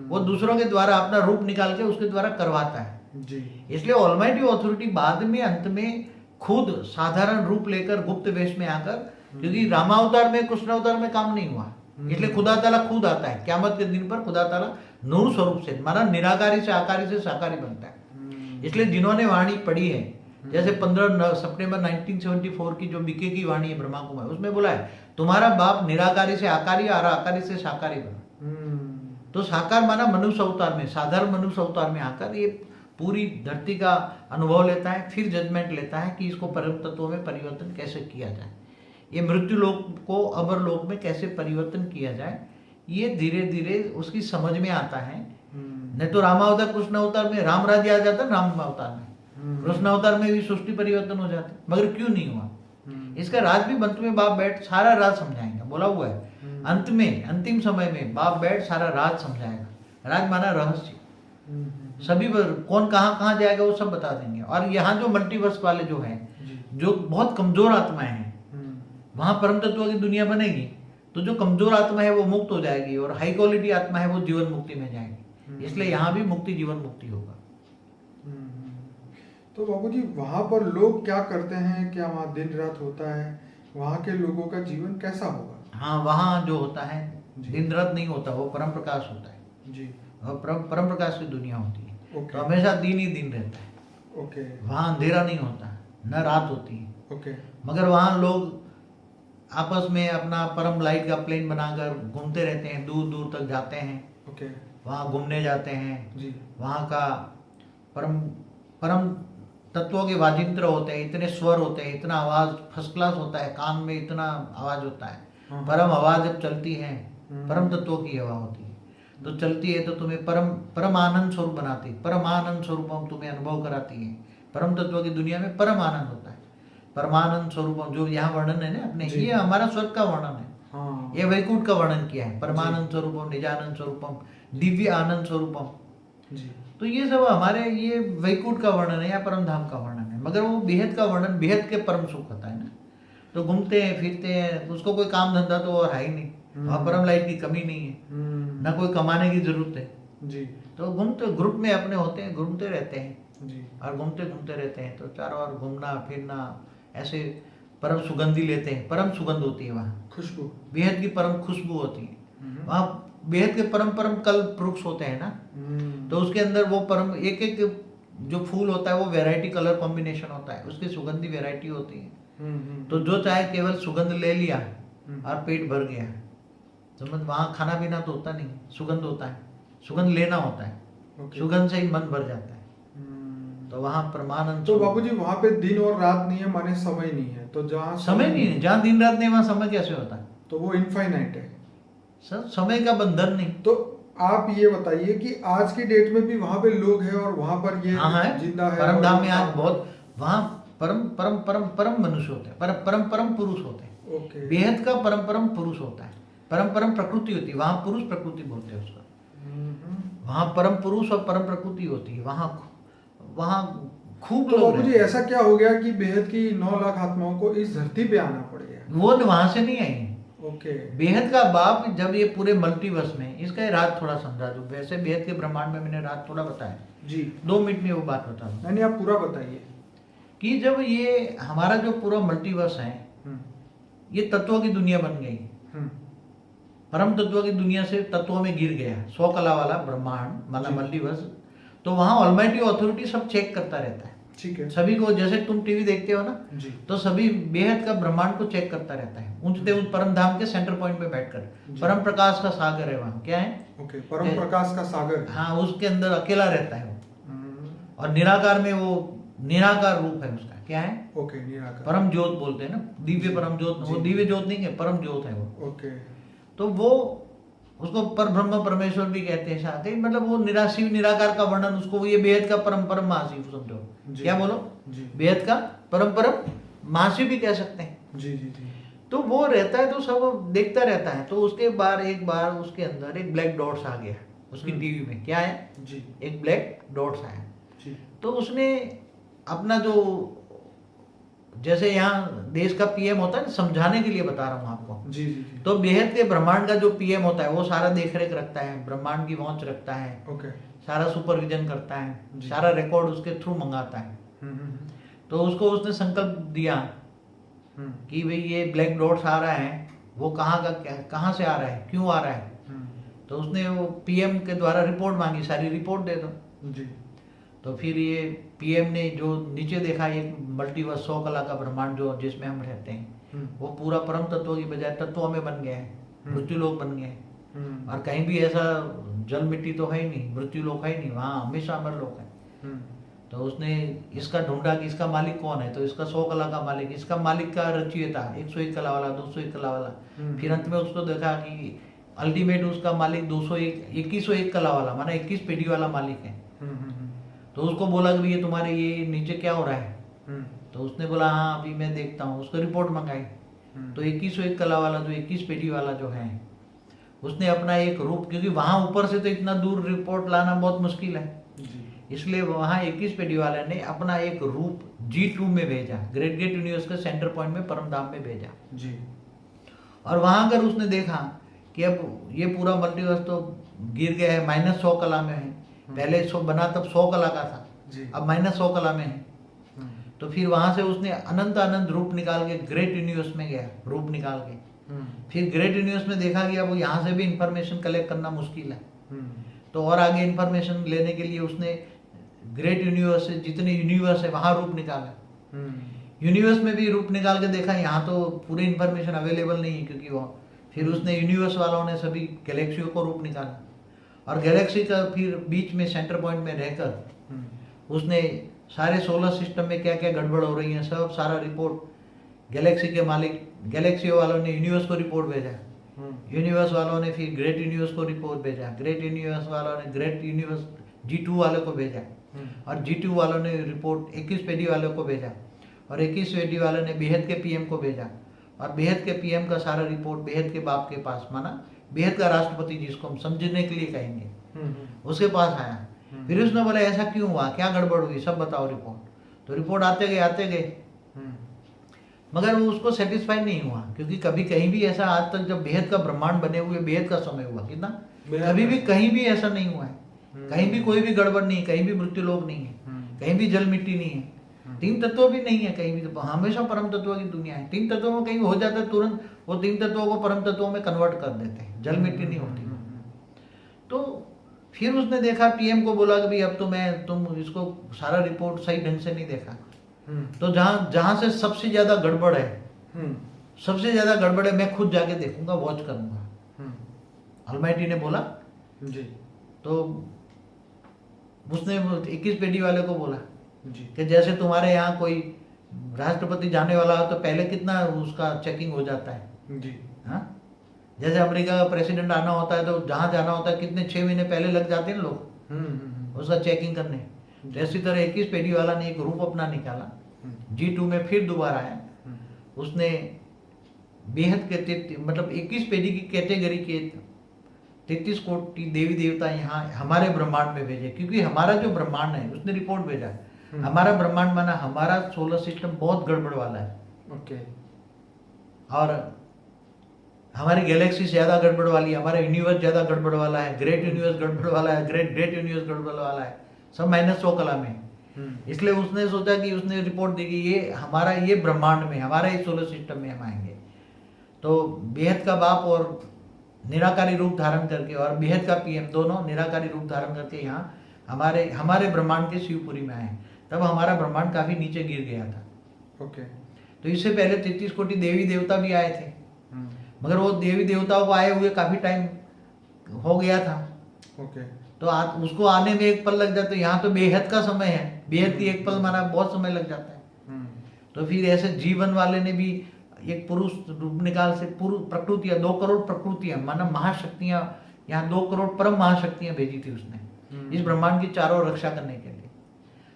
वो दूसरों के द्वारा अपना रूप निकाल के उसके द्वारा करवाता है। जी। इसलिए ऑलमाइटी अथॉरिटी बाद में अंत में खुद साधारण रूप लेकर गुप्त वेश में आकर, क्योंकि रामावतार में कृष्ण अवतार में काम नहीं हुआ, इसलिए खुदा ताला खुद आता है क्यामत के दिन पर। खुदा ताला नूर स्वरूप से माना निराकारी से आकारी से साकारी बनता है। इसलिए जिन्होंने वाणी पढ़ी है, जैसे 15 सितंबर 1974 की जो बीके की वाणी है ब्रह्मा कुमार, उसमें बोला है तुम्हारा बाप निराकारी से आकारी और आकारी से साकारी बना। तो साकार माना मनुष्य अवतार में, साधारण मनुष्य अवतार में आकर ये पूरी धरती का अनुभव लेता है, फिर जजमेंट लेता है कि इसको परम तत्वों में परिवर्तन कैसे किया जाए, ये मृत्यु लोक को अमर लोक में कैसे परिवर्तन किया जाए, ये धीरे धीरे उसकी समझ में आता है। नहीं तो रामावतार कृष्ण अवतार में राम राज्य आ जाता, राम अवतार में कृष्ण अवतार में भी सृष्टि परिवर्तन हो जाता, मगर क्यों नहीं हुआ? इसका राज भी अंत में बाप बैठ सारा राज समझाएंगे, बोला हुआ है अंत में, अंतिम समय में बाप बैठ सारा राज समझाएगा। राज माना रहस्य, सभी कौन कहाँ कहाँ जाएगा वो सब बता देंगे। और यहाँ जो मल्टीवर्स वाले जो हैं, जो बहुत कमजोर आत्माएं हैं, वहां परम तत्व की दुनिया बनेगी, तो जो कमजोर आत्मा है वो मुक्त हो जाएगी, और हाई क्वालिटी आत्मा है वो जीवन मुक्ति में जाएगी। इसलिए यहाँ भी मुक्ति जीवन मुक्ति होगा। तो बाबूजी, वहां पर लोग क्या करते हैं? क्या वहाँ दिन रात होता है? वहाँ के लोगों का जीवन कैसा होगा? हाँ, वहाँ जो होता है दिन रात नहीं होता, वो परम प्रकाश होता है जी। और परम प्रकाश की दुनिया होती है। ओके। तो हमेशा दिन ही दिन रहता है। ओके। वहाँ अंधेरा नहीं होता, न रात होती है। ओके। मगर वहाँ लोग आपस में अपना परम लाइट का प्लेन बनाकर घूमते रहते हैं, दूर दूर तक जाते हैं। ओके। वहाँ घूमने जाते हैं जी। वहाँ का परम परम तत्वों के वाजिंत्र होते हैं, इतने स्वर होते हैं, इतना आवाज फर्स्ट क्लास होता है, कान में इतना आवाज होता है। परम आवाज जब चलती है, परम तत्वों की हवा होती है, तो चलती है तो तुम्हें परम आनंद स्वरूप बनाती है, परम आनंद स्वरूप हम तुम्हें अनुभव कराती है। परम तत्व की दुनिया में परम आनंद होता है। परमानंद स्वरूपम, जो यहाँ वर्णन है ना अपने, जी। ये हमारा स्वर्ग का वर्णन है। हाँ ये वैकुंठ का वर्णन किया है, परमानंद स्वरूपम, निजानंद स्वरूपम, दिव्य आनंद स्वरूपम। जी। तो ये सब हमारे ये वैकुंठ का वर्णन है या परम धाम का वर्णन है, मगर वो बेहद का वर्णन, बेहद के परम सुख होता है ना। तो घूमते हैं फिरते हैं, उसको कोई काम धंधा तो और है ही नहीं, वहाँ परम लाइफ की कमी नहीं है, ना कोई कमाने की जरूरत है। जी। तो घूमते ग्रुप में अपने होते हैं, घूमते रहते हैं जी। और घूमते घूमते रहते हैं। तो चारों ओर घूमना फिरना, ऐसे परम सुगंधी लेते हैं, परम सुगंध होती है वहाँ, खुशबू। बेहद की परम खुशबू होती है वहाँ। बेहद के परम परम कल्प वृक्ष होते हैं ना, तो उसके अंदर वो परम एक एक जो फूल होता है वो वैरायटी कलर कॉम्बिनेशन होता है, उसकी सुगंधी वैरायटी होती है। तो जो चाहे केवल सुगंध ले लिया और पेट भर गया, समझ। वहाँ खाना पीना तो होता नहीं, सुगंध होता है, सुगंध लेना होता है, सुगंध से ही मन भर जाता है। तो वहाँ परमानंद। तो बापूजी वहाँ पे दिन और रात नहीं है, माने समय नहीं है, तो जहाँ समय नहीं है, जहाँ दिन रात नहीं वहाँ समय कैसे होता है? तो वो इनफाइनाइट है सर, समय का बंधन नहीं। तो आप ये बताइए कि आज की डेट में भी वहाँ पे लोग हैं और वहाँ पर ये हाँ है, जिंदा है। परम धाम में आज बहुत वहाँ परम परम परम परम मनुष्य होते हैं, परम परम परम पुरुष होते हैं। ओके। बेहद का परम परम पुरुष होता है, परम परम प्रकृति होती है वहाँ, पुरुष प्रकृति बोलते हैं उसका। वहाँ परम पुरुष और परम प्रकृति होती है वहाँ। वहाँ खूब तो लोग बापूजी रहते हैं। ऐसा क्या हो गया कि बेहद की 9 लाख आत्माओं को इस धरती पे आना पड़ गया? वो वहां से नहीं आई है। ओके। बेहद का बाप जब ये पूरे मल्टीवर्स में, इसका ये राज थोड़ा समझा दूं। वैसे बेहद के ब्रह्मांड में मैंने राज थोड़ा बताया, जी 2 मिनट में वो बात बता दूं नहीं आप पूरा बताइए। कि जब ये हमारा जो पूरा मल्टीवर्स है, ये तत्वों की दुनिया बन गई, परम तत्वों की दुनिया से तत्वों में गिर गया, 100 कला वाला ब्रह्मांड मतलब मल्टीवर्स। तो वहाँ ऑलमाइटी अथॉरिटी सब चेक करता रहता है, ठीक है। सभी को। जैसे तुम टीवी देखते हो ना, जी। तो सभी बेहद का ब्रह्मांड को चेक करता रहता है, ऊंचते उस परम धाम के सेंटर पॉइंट में बैठकर। परम प्रकाश का सागर है वहाँ, क्या है? ओके, परम प्रकाश का सागर। हाँ, उसके अंदर अकेला रहता है वो। और निराकार में वो निराकार रूप है उसका, क्या है? ओके, निराकार। परम ज्योत बोलते हैं ना, दिव्य परम ज्योत। वो दिव्य ज्योत नहीं है, परम ज्योत है वो। ओके। तो वो उसको पर ब्रह्म परमेश्वर भी कहते हैं साथ ही, मतलब वो निराशिव निराकार का वर्णन, उसको ये बेहद का परम परम महाशिव समझो। क्या बोलो? बेहद का परम परम महाशिव भी कह सकते हैं। जी जी जी। तो वो रहता है, तो सब देखता रहता है। तो उसके बाद एक बार उसके अंदर एक ब्लैक डॉट्स आ गया उसकी टीवी में। क्या है? जी। एक ब्लैक डॉट्स आया। जी। तो उसने अपना जो, जैसे यहाँ देश का पीएम होता है, समझाने के लिए बता रहा हूँ आपको। जी जी जी। तो बेहद के ब्रह्मांड का जो पीएम होता है वो सारा देख रेख रखता है, ब्रह्मांड की वॉच रखता है, ओके। सारा सुपरविजन करता है, सारा रिकॉर्ड उसके थ्रू मंगाता है। तो उसको उसने संकल्प दिया कि भाई ये ब्लैक डॉट्स आ रहा है, वो कहाँ से आ रहा है, क्यों आ रहा है। तो उसने वो पीएम के द्वारा रिपोर्ट मांगी, सारी रिपोर्ट दे दो जी। तो फिर ये पीएम ने जो नीचे देखा, एक मल्टीवर्स 100 कला का ब्रह्मांड जो जिसमें हम रहते हैं, वो पूरा परम तत्वों की बजाय तत्वों में बन गया है, मृत्यु लोक बन गया है। और कहीं भी ऐसा जल मिट्टी तो है ही नहीं, मृत्यु लोक है ही नहीं, वहाँ हमेशा अमर लोक है। तो उसने इसका ढूंढा कि इसका मालिक कौन है। तो इसका 100 कला का मालिक, इसका मालिक का रचयिता 101 कला वाला, 201 कला वाला। फिर अंत में उसको देखा कि अल्टीमेट उसका मालिक 2101 कला वाला, माना 21 पीढ़ी वाला मालिक है। तो उसको बोला कि ये तुम्हारे ये नीचे क्या हो रहा है। तो उसने बोला हाँ अभी मैं देखता हूँ। उसको रिपोर्ट मंगाई। तो 2101 कला वाला जो 21 पीढ़ी वाला जो है, उसने अपना एक रूप, क्योंकि वहां ऊपर से तो इतना दूर रिपोर्ट लाना बहुत मुश्किल है, इसलिए वहां 21 पीढ़ी वाले ने अपना एक रूप G2 में भेजा, ग्रेट गेट यूनिवर्स के सेंटर पॉइंट में परम धाम में भेजा जी। और वहां अगर उसने देखा कि अब ये पूरा मल्टीवर्स तो गिर गया है, -100 कला में है। पहले 100 बना तब 100 कला का था, अब -100 कला में है। तो फिर वहां से उसने अनंत अनंत रूप निकाल के ग्रेट यूनिवर्स में गया, रूप निकाल के। फिर ग्रेट यूनिवर्स में देखा कि अब यहाँ से भी इंफॉर्मेशन कलेक्ट करना मुश्किल है। तो और आगे इंफॉर्मेशन लेने के लिए उसने ग्रेट यूनिवर्स से जितने यूनिवर्स है वहां रूप निकाला। यूनिवर्स में भी रूप निकाल के देखा, यहाँ तो पूरी इंफॉर्मेशन अवेलेबल नहीं है, क्योंकि वो फिर उसने यूनिवर्स वालों ने सभी गैलेक्सियों को रूप निकाला और गैलेक्सी का फिर बीच में सेंटर पॉइंट में रहकर उसने सारे सोलर सिस्टम में क्या क्या गड़बड़ हो रही है सब सारा रिपोर्ट गैलेक्सी के मालिक, गैलेक्सी वालों ने यूनिवर्स को रिपोर्ट भेजा, यूनिवर्स वालों ने फिर ग्रेट यूनिवर्स को रिपोर्ट भेजा, ग्रेट यूनिवर्स वालों ने ग्रेट यूनिवर्स G2 वालों को भेजा और G2 वालों ने रिपोर्ट 21 पीढ़ी वालों को भेजा और 21 पेटी वाले ने बेहद के पीएम को भेजा, और बेहद के पीएम का सारा रिपोर्ट बेहद के बाप के पास, माना बेहद का राष्ट्रपति जिसको हम समझने के लिए कहेंगे, उसके पास आया। फिर उसने बोला ऐसा क्यों हुआ, क्या गड़बड़ हुई, सब बताओ रिपोर्ट। तो रिपोर्ट आते गए, मगर वो उसको सेटिस्फाई नहीं हुआ, क्योंकि कभी कहीं भी ऐसा आज तक जब बेहद का ब्रह्मांड बने हुए बेहद का समय हुआ कितना, कभी भी कहीं भी ऐसा नहीं हुआ है। कहीं भी कोई भी गड़बड़ नहीं है, कहीं भी मृत्यु लोक नहीं है, कहीं भी जल मिट्टी नहीं है, तीन तत्व भी नहीं है कहीं भी। तो हमेशा परम तत्वों की दुनिया है। तीन तत्वों में कहीं हो जाता है तुरंत वो तीन तत्वों को परम तत्वों में कन्वर्ट कर देते हैं, जल मिट्टी नहीं होती। तो फिर उसने देखा, पीएम को बोला कि भाई अब तो तुम इसको सारा रिपोर्ट सही ढंग से नहीं देखा। तो जहां से सबसे ज्यादा गड़बड़ है, मैं खुद जाके देखूंगा, वॉच करूंगा, ऑलमाइटी ने बोला जी। तो उसने 21 पेटी वाले को बोला जी कि जैसे तुम्हारे यहाँ कोई राष्ट्रपति जाने वाला हो तो पहले कितना उसका चेकिंग हो जाता है जी, हाँ। जैसे अमेरिका का प्रेसिडेंट आना होता है तो जहाँ जाना होता है कितने 6 महीने पहले लग जाते हैं लोग उसका चेकिंग करने। तो इसी तरह 21 पेटी वाला ने एक रूप अपना निकाला, G2 में फिर दोबारा आया। उसने बेहद के मतलब 21 पेटी की कैटेगरी के 33 कोटि देवी देवता यहाँ हमारे ब्रह्मांड में भेजे, क्योंकि हमारा जो ब्रह्मांड है उसने रिपोर्ट भेजा। हमारा ब्रह्मांड माना हमारा सोलर सिस्टम बहुत गड़बड़ वाला है, ओके। और हमारी गैलेक्सी ज्यादा गड़बड़ वाली है, हमारा यूनिवर्स ज्यादा गड़बड़ वाला है, ग्रेट यूनिवर्स गड़बड़ वाला है, ग्रेट यूनिवर्स गड़बड़ वाला है, सब -100 कला में। इसलिए उसने सोचा कि उसने रिपोर्ट दी कि ये हमारा ये ब्रह्मांड में, हमारा ये सोलर सिस्टम में हम आएंगे। तो बेहद का बाप और निराकारी रूप धारण करके और बेहद का पीएम दोनों निराकारी रूप धारण करके यहाँ हमारे ब्रह्मांड के शिवपुरी में आए। तब हमारा ब्रह्मांड काफी नीचे गिर गया था, ओके। तो इससे पहले 33 कोटि देवी देवता भी आए थे, मगर वो देवी देवताओं को आए हुए काफी टाइम हो गया था, ओके। तो उसको आने में एक पल लग जाता है। यहाँ तो बेहद का समय है, बेहद की एक पल माना बहुत समय लग जाता है। तो फिर ऐसे जीवन वाले ने भी एक पुरुष रूप निकाल से प्रकृतियां 2 करोड़ प्रकृतियां माना महाशक्तियां, यहाँ 2 करोड़ परम महाशक्तियां भेजी थी उसने इस ब्रह्मांड की चारों रक्षा करने के लिए।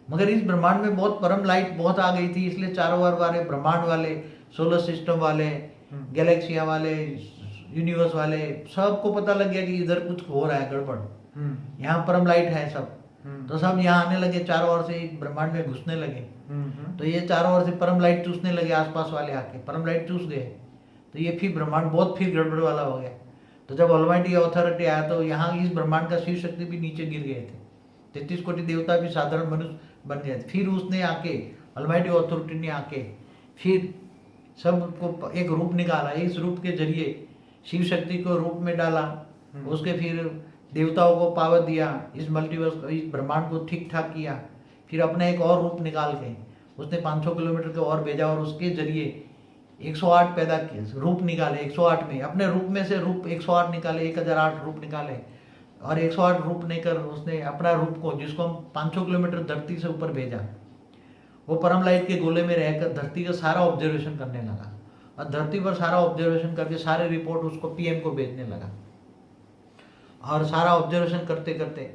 मगर इस ब्रह्मांड में बहुत परम लाइट बहुत आ गई थी, इसलिए चारों ओर वाले ब्रह्मांड वाले, सोलर सिस्टम वाले, गैलेक्सिया वाले, यूनिवर्स वाले सबको पता लग गया कि इधर कुछ हो रहा है गड़बड़, यहाँ परम लाइट है सब। तो सब यहाँ आने लगे, चारों ओर से ब्रह्मांड में घुसने लगे। तो ये चारों ओर से परम लाइट चूसने लगे, आसपास वाले आके परम लाइट चूस गए। तो ये फिर ब्रह्मांड बहुत फिर गड़बड़ वाला हो गया। तो जब ऑलमाइटी अथॉरिटी आया तो यहाँ इस ब्रह्मांड का शिव शक्ति भी नीचे गिर गए थे, 33 कोटि देवता भी साधारण मनुष्य बन गए थे। फिर उसने आके ऑलमाइटी अथॉरिटी ने आके फिर सबको एक रूप निकाला, इस रूप के जरिए शिव शक्ति को रूप में डाला, उसके फिर देवताओं को पावर दिया, इस मल्टीवर्स को, इस ब्रह्मांड को ठीक ठाक किया। फिर अपना एक और रूप निकाल के उसने 500 किलोमीटर के और भेजा और उसके जरिए 108 पैदा किए, रूप निकाले 108 में, अपने रूप में से रूप 108 निकाले, 1008 रूप निकाले। और 108 रूप लेकर उसने अपना रूप को, जिसको हम 500 किलोमीटर धरती से ऊपर भेजा, वो परम लाइट के गोले में रहकर धरती का सारा ऑब्जर्वेशन करने लगा। और धरती पर सारा ऑब्जर्वेशन करके सारे रिपोर्ट उसको पीएम को भेजने लगा। और सारा ऑब्जर्वेशन करते करते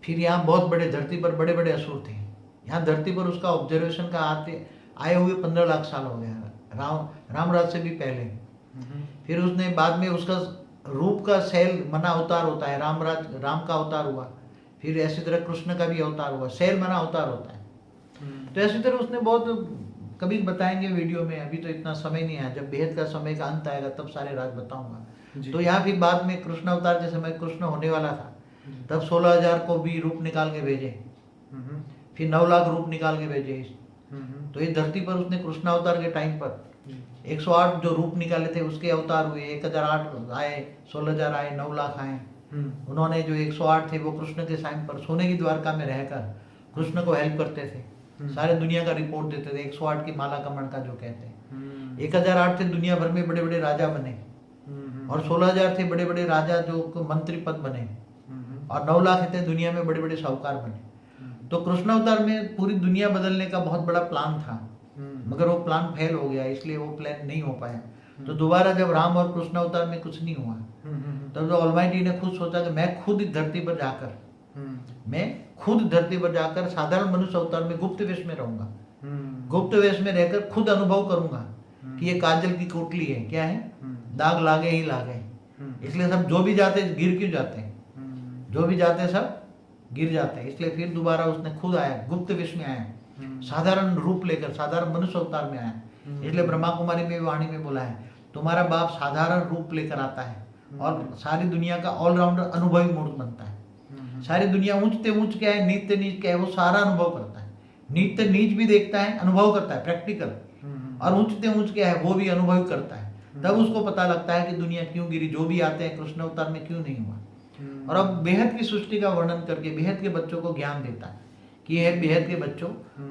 फिर यहाँ बहुत बड़े धरती पर बड़े बड़े असुर थे। यहाँ धरती पर उसका ऑब्जर्वेशन का आए हुए 15 लाख साल हो गया, रामराज से भी पहले। फिर उसने बाद में उसका रूप का सेल मना अवतार होता है, राम का अवतार हुआ। फिर ऐसी तरह कृष्ण का भी अवतार हुआ, सेल मना अवतार होता है। तो ऐसी तरह उसने बहुत, कभी बताएंगे वीडियो में, अभी तो इतना समय नहीं है, जब बेहद का समय का अंत आएगा तब सारे राज बताऊंगा। तो यहाँ भी बाद में कृष्ण अवतार के समय कृष्ण होने वाला था, तब 16,000 को भी रूप निकाल के भेजे, फिर 9 लाख रूप निकाल के भेजे। तो इस धरती पर उसने कृष्ण अवतार के टाइम पर 108 जो रूप निकाले थे उसके अवतार हुए, 1008 आए, 16,000 आए, 9 लाख आए। उन्होंने जो 108 थे वो कृष्ण के टाइम पर सोने की द्वारका में रहकर कृष्ण को हेल्प करते थे, सारे दुनिया का रिपोर्ट देते थे। 108 की माला कमंड का जो कहते हैं, 1008 थे दुनिया भर में बड़े बड़े राजा बने, और 16,000 थे बड़े बड़े राजा जो मंत्री पद बने, और 9 लाख थे दुनिया में बड़े बड़े साहूकार बने। तो कृष्ण अवतार में पूरी दुनिया बदलने का बहुत बड़ा प्लान था, मगर वो प्लान फेल हो गया, इसलिए वो प्लान नहीं हो पाया। तो दोबारा जब राम और कृष्ण अवतार में कुछ नहीं हुआ, तब तो ऑलमाइटी ने खुद सोचा कि मैं खुद धरती पर जाकर साधारण मनुष्य अवतार में गुप्त वेश में रहूंगा। गुप्त वेश में रहकर खुद अनुभव करूंगा कि ये काजल की कोटली है, क्या है, दाग लागे ही लागे। इसलिए सब जो भी जाते हैं गिर क्यों जाते हैं, जो भी जाते हैं सब गिर जाते हैं। इसलिए फिर दोबारा उसने खुद आया, गुप्त वेश में आया, साधारण रूप लेकर, साधारण मनुष्य अवतार में आया। इसलिए ब्रह्मा कुमारी में वाणी में बोला है, तुम्हारा बाप साधारण रूप लेकर आता है और सारी दुनिया का ऑलराउंडर अनुभवी मूर्त बनता है। सारी दुनिया ऊंचते ऊंच क्या है, नीचते नीच क्या है, वो सारा अनुभव करता है। नीचते नीच भी देखता है, अनुभव करता है, प्रैक्टिकल, और ऊंचते ऊंच क्या है वो भी अनुभव करता है। तब उसको पता लगता है कि दुनिया क्यों गिरी, जो भी आते हैं कृष्ण अवतार में क्यों नहीं हुआ। और अब बेहद की सृष्टि का वर्णन करके बेहद के बच्चों को ज्ञान देता है कि है बेहद के बच्चों,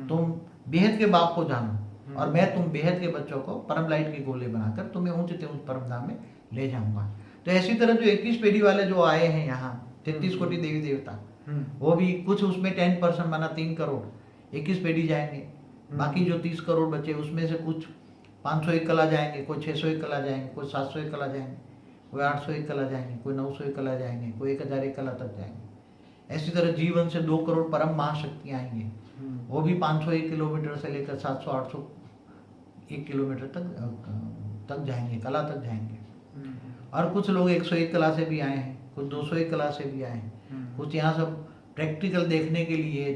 तुम बेहद के बाप को जानो और मैं तुम बेहद के बच्चों को परम लाइट के गोले बनाकर तुम्हें ऊंचते ऊंच परम धाम में ले जाऊंगा। तो ऐसी तरह जो 21 पीढ़ी वाले जो आए हैं यहाँ, 33 कोटि देवी देवता, वो भी कुछ उसमें 10% माना 3 करोड़ 21 पीढ़ी जाएंगे। बाकी जो 30 करोड़ बचे उसमें से कुछ 501 कला जाएंगे, कोई 601 कला जाएंगे, कोई 701 कला जाएंगे, कोई 801 कला जाएंगे, कोई 901 कला जाएंगे, कोई 1001 कला तक जाएंगे। ऐसी तरह जीवन से 2 करोड़ परम महाशक्तियाँ आएंगे, वो भी 501 किलोमीटर से लेकर 700-801 किलोमीटर तक जाएंगे, कला तक जाएंगे। और कुछ लोग 101 कला से भी आए हैं, कुछ 201 कला से भी आए हैं, कुछ यहाँ सब प्रैक्टिकल देखने के लिए,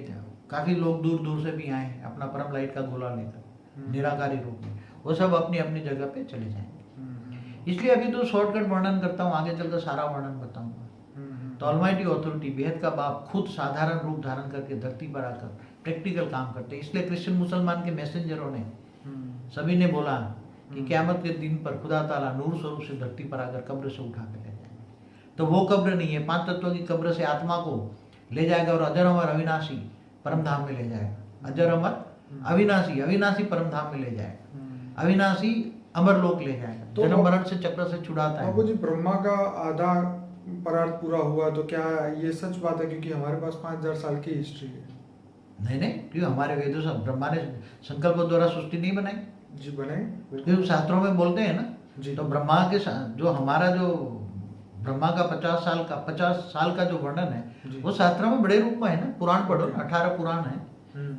काफ़ी लोग दूर दूर से भी आए हैं अपना परम लाइट का गोला लेकर निराकारी रूप में। वो सब अपनी अपनी जगह पे चले जाएंगे। इसलिए अभी तो शॉर्टकट वर्णन करता हूँ, आगे चलकर सारा वर्णन बताऊंगा। तो ऑलमाइटी ऑथोरिटी, बेहद का बाप, खुद साधारण रूप धारण करके धरती पर आकर प्रैक्टिकल काम करते। इसलिए क्रिश्चियन मुसलमान के मैसेंजरों ने सभी ने बोला कि क़यामत के दिन पर खुदा ताला नूर स्वरूप से धरती पर आकर कब्र से उठा कर ले जाएंगे। तो वो कब्र नहीं है, 5 तत्वों की कब्र से आत्मा को ले जाएगा और अजर अमर अविनाशी परम धाम में ले जाएगा। अजर अमर अविनाशी, अविनाशी परम धाम में ले जाएगा, अविनाशी अमर लोक ले जाएगा। तो जन्म मरण से चक्र से छुड़ाता है। बाबू जी, ब्रह्मा का आधा परार्थ पूरा हुआ, तो क्या ये सच बात है? क्योंकि हमारे पास 5000 साल की हिस्ट्री है। नहीं, क्यों, हमारे वेदों से ब्रह्मा ने संकल्प द्वारा सृष्टि नहीं बनाई जी? बनाई, क्योंकि शास्त्रों में बोलते हैं ना जी। तो ब्रह्मा के जो हमारा जो ब्रह्मा का 50 साल का जो वर्णन है वो शास्त्रों में बड़े रूप में है ना। पुराण पढ़ो, 18 पुराण है,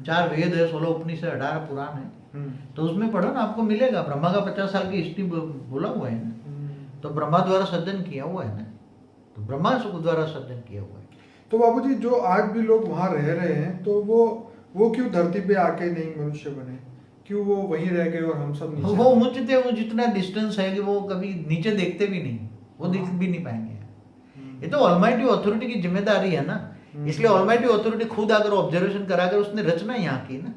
4 वेद है, 16 उपनिषद, 18 पुराण है। तो उसमें पढ़ो ना, आपको मिलेगा। ब्रह्मा का 50 साल की हिस्ट्री बोला हुआ है ना। तो ब्रह्मा द्वारा सृजन किया हुआ है ना, तो ब्रह्मा द्वारा सृजन किया हुआ है। तो बाबूजी, जो आज भी लोग वहाँ रह रहे हैं, तो वो क्यों धरती पे आके नहीं मनुष्य बने? क्यों वो वहीं रह गए और हम सब नीचे? वो ऊंचते वो जितना डिस्टेंस है कि वो कभी नीचे देखते भी नहीं, वो दिख भी नहीं पाएंगे। ये तो ऑलमाइटी ऑथोरिटी की जिम्मेदारी है ना। इसलिए ऑलमाइटी ऑथोरिटी खुद अगर ऑब्जर्वेशन कराकर उसने रचना यहाँ की ना।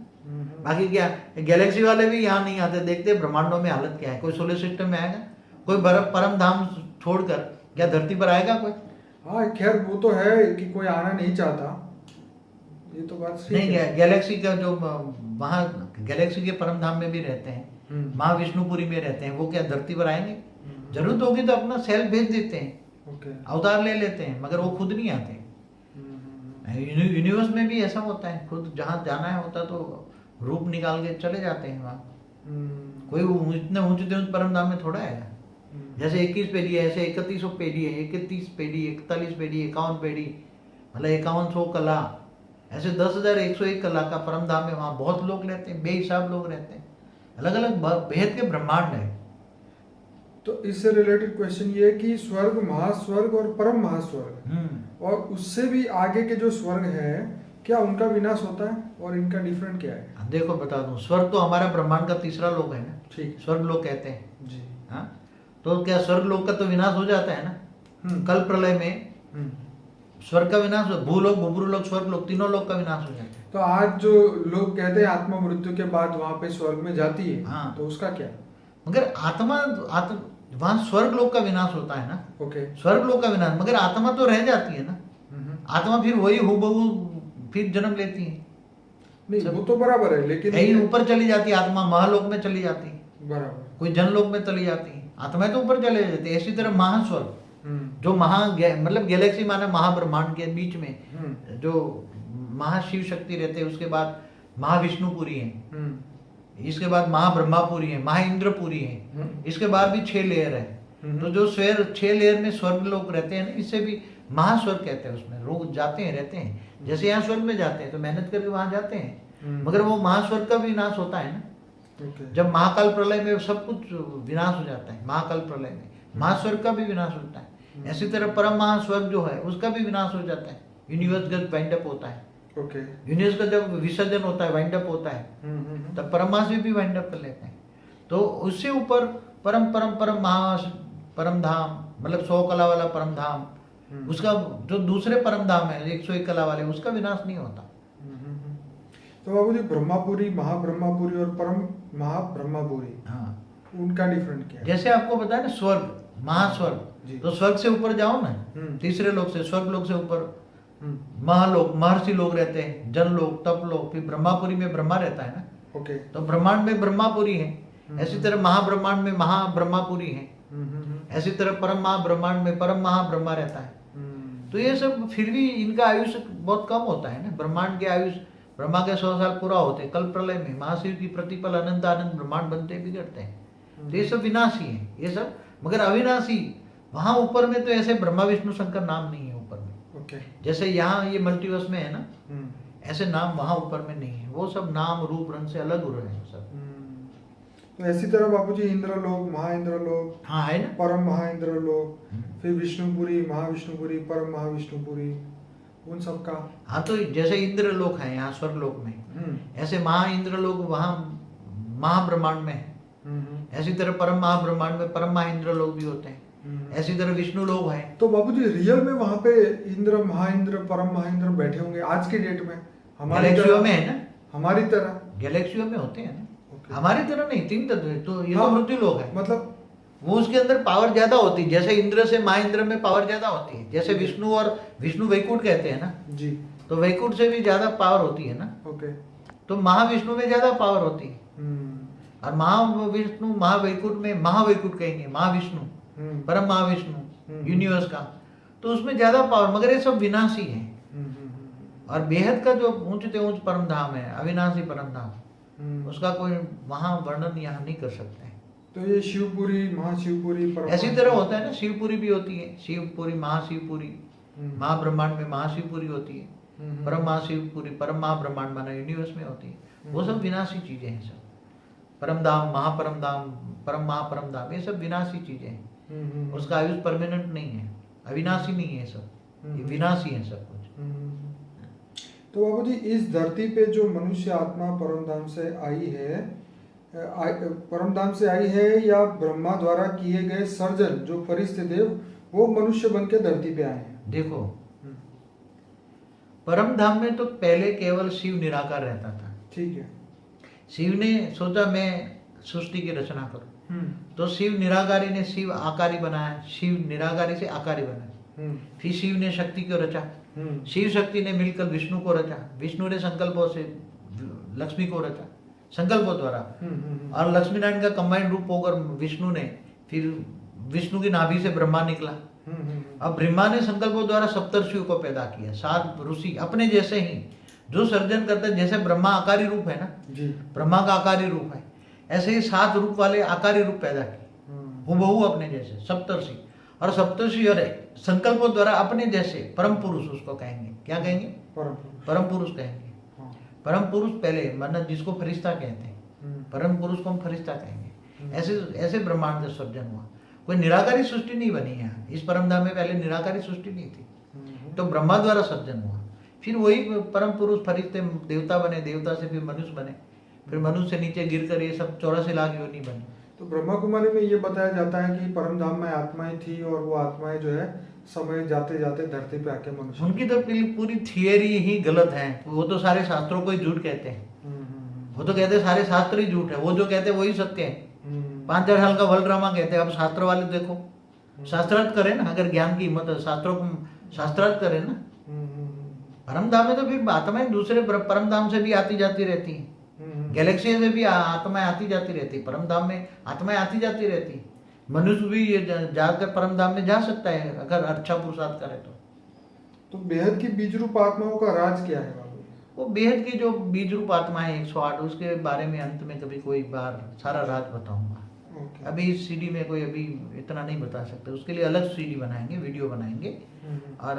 बाकी क्या, गैलेक्सी वाले भी यहाँ नहीं आते, देखते ब्रह्मांडों में हालत क्या है। कोई सोलर सिस्टम में आएगा, कोई परम धाम छोड़कर क्या धरती पर आएगा कोई? हाँ, खैर वो तो है कि कोई आना नहीं चाहता, ये तो बात सही नहीं है। गैलेक्सी का जो वहाँ गैलेक्सी के परम धाम में भी रहते हैं, महाविष्णुपुरी में रहते हैं, वो क्या धरती पर आएंगे? जरूरत होगी तो अपना सेल भेज देते हैं, अवतार ले लेते हैं, मगर वो खुद नहीं आते। यूनिवर्स में भी ऐसा होता है, खुद जहाँ जाना है होता तो रूप निकाल के चले जाते हैं वहाँ। कोई इतने ऊंचे ऊंचे परम धाम में थोड़ा आएगा। जैसे 21 पेढ़ी है, ऐसे 3100 पेढ़ी है, 31 पेढ़ी, 41 पेढ़ी, 51 पेढ़ी, मतलब 5100 कला, ऐसे 10,101 कला का परम धाम में वहाँ बहुत लोग रहते हैं, बेहिसाब लोग रहते हैं। अलग अलग बेहद के ब्रह्मांड है। तो इससे रिलेटेड क्वेश्चन ये है कि स्वर्ग, महास्वर्ग और परम महास्वर्ग, और उससे भी आगे के जो स्वर्ग है, क्या उनका विनाश होता है और इनका डिफरेंट क्या है? देखो बता दूं, स्वर्ग तो हमारा ब्रह्मांड का तीसरा लोक है ना, ठीक, स्वर्ग लोक कहते हैं जी। हाँ, तो क्या स्वर्ग लोक का तो विनाश हो जाता है ना। कल प्रलय में स्वर्ग का विनाश, भूलोक, भूभुलोक, स्वर्ग लोक, तीनों लोक का विनाश हो जाता है। तो आज जो लोग कहते हैं आत्मा मृत्यु के बाद वहां पे स्वर्ग में जाती है, हाँ, तो उसका क्या? मगर आत्मा वहां स्वर्ग लोक का विनाश होता है ना। ओके, स्वर्ग लोक का विनाश, मगर आत्मा तो रह जाती है ना। आत्मा फिर वही हूबहू फिर जन्म लेती है। नहीं, वो तो बराबर है, लेकिन यही ऊपर चली जाती है आत्मा, महालोक में चली जाती है, बराबर, कोई जनलोक में चली जाती है, आत्माएं तो ऊपर चले जाती है। इसी तरह महास्वर्ग, जो मतलब गैलेक्सी माने महाब्रह्मांड के बीच में जो महाशिव शक्ति रहते हैं, उसके बाद महाविष्णुपुरी है, इसके बाद महाब्रह्मापुरी है, महाइंद्रपुरी है, इसके बाद भी 6 लेयर है। तो जो 6 लेयर में स्वर्ग लोग रहते हैं ना, इससे भी महास्वर्ग कहते हैं। उसमें लोग जाते हैं, रहते हैं। जैसे यहाँ स्वर्ग में जाते हैं तो मेहनत करके वहां जाते हैं, मगर वो महास्वर्ग का भी विनाश होता है ना। ओके। जब महाकाल प्रलय में सब कुछ विनाश हो जाता है, महाकाल प्रलय में महास्वर्ग का भी विनाश होता है। ऐसी तरह परम महास्वर्ग जो है उसका भी विनाश हो जाता है। यूनिवर्स जब वाइंड अप होता है, ओके। यूनिवर्स का जब विसर्जन होता है, वाइंड अप होता है, तब परमात्मा भी वाइंड अप कर लेते हैं। तो उससे ऊपर परम परम परम महा परम धाम, मतलब 100 कला वाला परम धाम, उसका जो दूसरे परम धाम है 101 कला वाले, उसका विनाश नहीं होता। तो बाबूजी ब्रह्मापुरी, महाब्रह्मापुरी और परम महाब्रह्मापुरी, हाँ, उनका डिफरेंट क्या है? जैसे आपको बताया ना स्वर्ग, महास्वर्ग, जी। तो स्वर्ग से ऊपर जाओ ना, तीसरे लोक से, स्वर्ग लोक से ऊपर महालोक, महर्षि लोग रहते हैं, जन लोक, तप लोक, फिर ब्रह्मापुरी में ब्रह्मा रहता है ना। ओके। तो ब्रह्मांड में ब्रह्मापुरी है, ऐसी तरह महाब्रह्मांड में महाब्रह्मापुरी है, ऐसी तरह परम महाब्रह्मांड में परम महाब्रह्मा रहता है। तो ये सब फिर भी इनका आयुष्य बहुत कम होता है ना। ब्रह्मांड के आयुष्य, ब्रह्मा के 100 साल पूरा होते, कल प्रलय में महाशिव की प्रतिपल अनंत आनंद ब्रह्मांड बनते बिगड़ते हैं। तो ये सब विनाशी है ये सब, मगर अविनाशी वहां ऊपर में तो ऐसे ब्रह्मा विष्णु शंकर नाम नहीं है ऊपर में। ओके। जैसे यहाँ ये मल्टीवर्स में है ना, ऐसे नाम वहां ऊपर में नहीं है। वो सब नाम रूप रंग से अलग हो रहे हैं सब। तो ऐसी तरह बापूजी इंद्रलोक, महाइंद्रलोक, हाँ है ना। परम महाइंद्रलोक, फिर विष्णुपुरी, महाविष्णुपुरी, परम महाविष्णुपुरी, उन सब का। हाँ, तो जैसे इंद्र लोक है यहाँ स्वर्ग लोक में, ऐसे महाइंद्र लोक वहाँ महाब्रह्मांड में है। ऐसी तरह परम महाब्रह्मांड में परम महाइंद्र लोक भी होते हैं। ऐसी तरह विष्णु लोक है। तो बाबूजी रियल में वहां पे इंद्र, महाइंद्र, परम महाइंद्र बैठे होंगे आज के डेट में? हमारी गैलेक्सियों तरह में है ना, हमारी तरह गैलेक्सियों में होते हैं ना। ओके। हमारी तरह नहीं, 3 तत्व है, तो ये तो हाँ, मृत्यु लोक है। मतलब वो उसके अंदर पावर ज्यादा होती है। जैसे इंद्र से महाइंद्र में पावर ज्यादा होती है, जैसे विष्णु और विष्णु वैकुंठ कहते हैं ना, जी। तो वैकुंठ से भी ज्यादा पावर होती है ना। ओके। तो महाविष्णु में ज्यादा पावर होती है, और महाविष्णु महावैकुंठ में, महावैकुंठ कहेंगे, महाविष्णु, परम महाविष्णु यूनिवर्स का, तो उसमें ज्यादा पावर, मगर ये सब विनाशी है। और बेहद का जो ऊंचते ऊंच परम धाम है, अविनाशी परम धाम, उसका कोई वहां वर्णन यहाँ नहीं कर सकते हैं। तो ये शिवपुरी, महाशिवपुरी, परम ऐसी तरह होता है ना, शिवपुरी भी होती है, शिवपुरी, महाशिवपुरी, महाब्रह्मांड में महाशिवपुरी होती है, परम महाशिवपुरी, परम महाब्रह्मांड माना यूनिवर्स में होती है। वो सब विनाशी चीजें हैं सब। परम धाम, महापरम धाम, परम महापरम धाम, ये सब विनाशी चीजें हैं। उसका आयुष परमानेंट नहीं है, अविनाशी नहीं है सब, ये विनाशी है सब कुछ। तो बाबूजी इस धरती पे जो मनुष्य आत्मा परमधाम से आई है, परमधाम से आई है, या ब्रह्मा द्वारा किए गए सर्जन जो फरिश्ते थे वो मनुष्य बन के धरती पे आए हैं? देखो, परम धाम में तो पहले केवल शिव निराकार रहता था। ठीक है। शिव ने सोचा मैं सृष्टि की रचना करूं, तो शिव निराकारी ने शिव आकारी बनाया, शिव निराकारी से आकारी बनाया। फिर शिव ने शक्ति को रचा, शिव शक्ति ने मिलकर विष्णु को रचा, विष्णु ने संकल्पों से लक्ष्मी को रचा, संकल्पों द्वारा, और लक्ष्मी नारायण का कंबाइंड रूप होकर विष्णु ने, फिर विष्णु की नाभि से ब्रह्मा निकला। अब ब्रह्मा ने संकल्पों द्वारा सप्तर्षियों को पैदा किया, 7 ऋषि अपने जैसे ही, जो सर्जन करते हैं। जैसे ब्रह्मा आकारी रूप है ना जी, ब्रह्मा का आकारी रूप है, ऐसे ही 7 रूप वाले आकारी रूप पैदा किए, हुबहू अपने जैसे सप्तर्षि। और सप्तर्षि और संकल्पों द्वारा अपने जैसे परम पुरुष, उसको कहेंगे, क्या कहेंगे? परम पुरुष कहेंगे। परम पुरुष पहले, माना जिसको फरिश्ता कहते हैं, परम पुरुष को हम फरिश्ता कहेंगे। ऐसे ऐसे ब्रह्मांड का सर्जन हुआ। कोई निराकारी सृष्टि नहीं बनी है इस परमधाम में, पहले निराकारी सृष्टि नहीं थी, तो ब्रह्मा द्वारा सर्जन हुआ। फिर वही परम पुरुष फरिश्ते देवता बने, देवता से फिर मनुष्य बने, फिर मनुष्य से नीचे गिरकर ये सब 84 लाख योनि बने। तो ब्रह्मा कुमारी में ये बताया जाता है कि परमधाम में आत्माएं थी, और वो आत्माएं जो है समय जाते जाते धरती पे आके मनुष्य, उनकी तो पूरी थियरी ही गलत है। वो तो सारे शास्त्रों को ही झूठ कहते हैं। वो तो कहते हैं सारे शास्त्र ही झूठ है, वो जो कहते हैं वही सत्य है। 5-4 साल का वर्ल्ड ड्रामा कहते हैं। अब शास्त्र वाले देखो, शास्त्रार्थ करें ना, अगर ज्ञान की हिम्मत है, शास्त्रों को शास्त्रार्थ करें ना। परम धाम में तो फिर आत्माएं दूसरे परम धाम से भी आती जाती रहती हैं, गैलेक्सी में भी आत्माएं आती जाती रहती, परम धाम में आत्माएं आती जाती रहती। मनुष्य भी जाकर परम धाम में जा सकता है अगर अच्छा पुरुषार्थ करे तो। बेहद की बीज रूप आत्माओं का राज क्या है बाबू? वो बेहद की जो बीज रूप आत्मा है 108, उसके बारे में अंत में कभी कोई बार सारा राज बताऊंगा। अभी इस सीडी में कोई अभी इतना नहीं बता सकते, उसके लिए अलग सीडी बनाएंगे, वीडियो बनाएंगे। और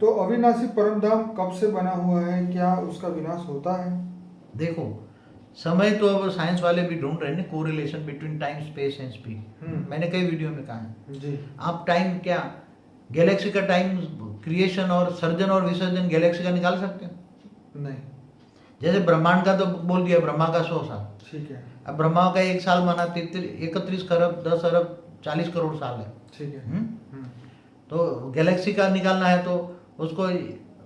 तो अविनाशी परमधाम कब से बना हुआ है, क्या उसका विनाश होता है? देखो, समय तो अब साइंस वाले भी ढूंढ रहे हैं ना, correlation between time, space and speed. मैंने कई वीडियो में कहा है। जी। आप टाइम क्या, गैलेक्सी का टाइम, क्रिएशन और सर्जन और विसर्जन गैलेक्सी का निकाल सकते हो? नहीं। जैसे ब्रह्मांड का तो बोल दिया, ब्रह्मा का 100 साल। ठीक है। अब ब्रह्मा का एक साल माना 31 खरब 10 अरब 40 करोड़ साल है। ठीक है। तो गैलेक्सी का निकालना है तो उसको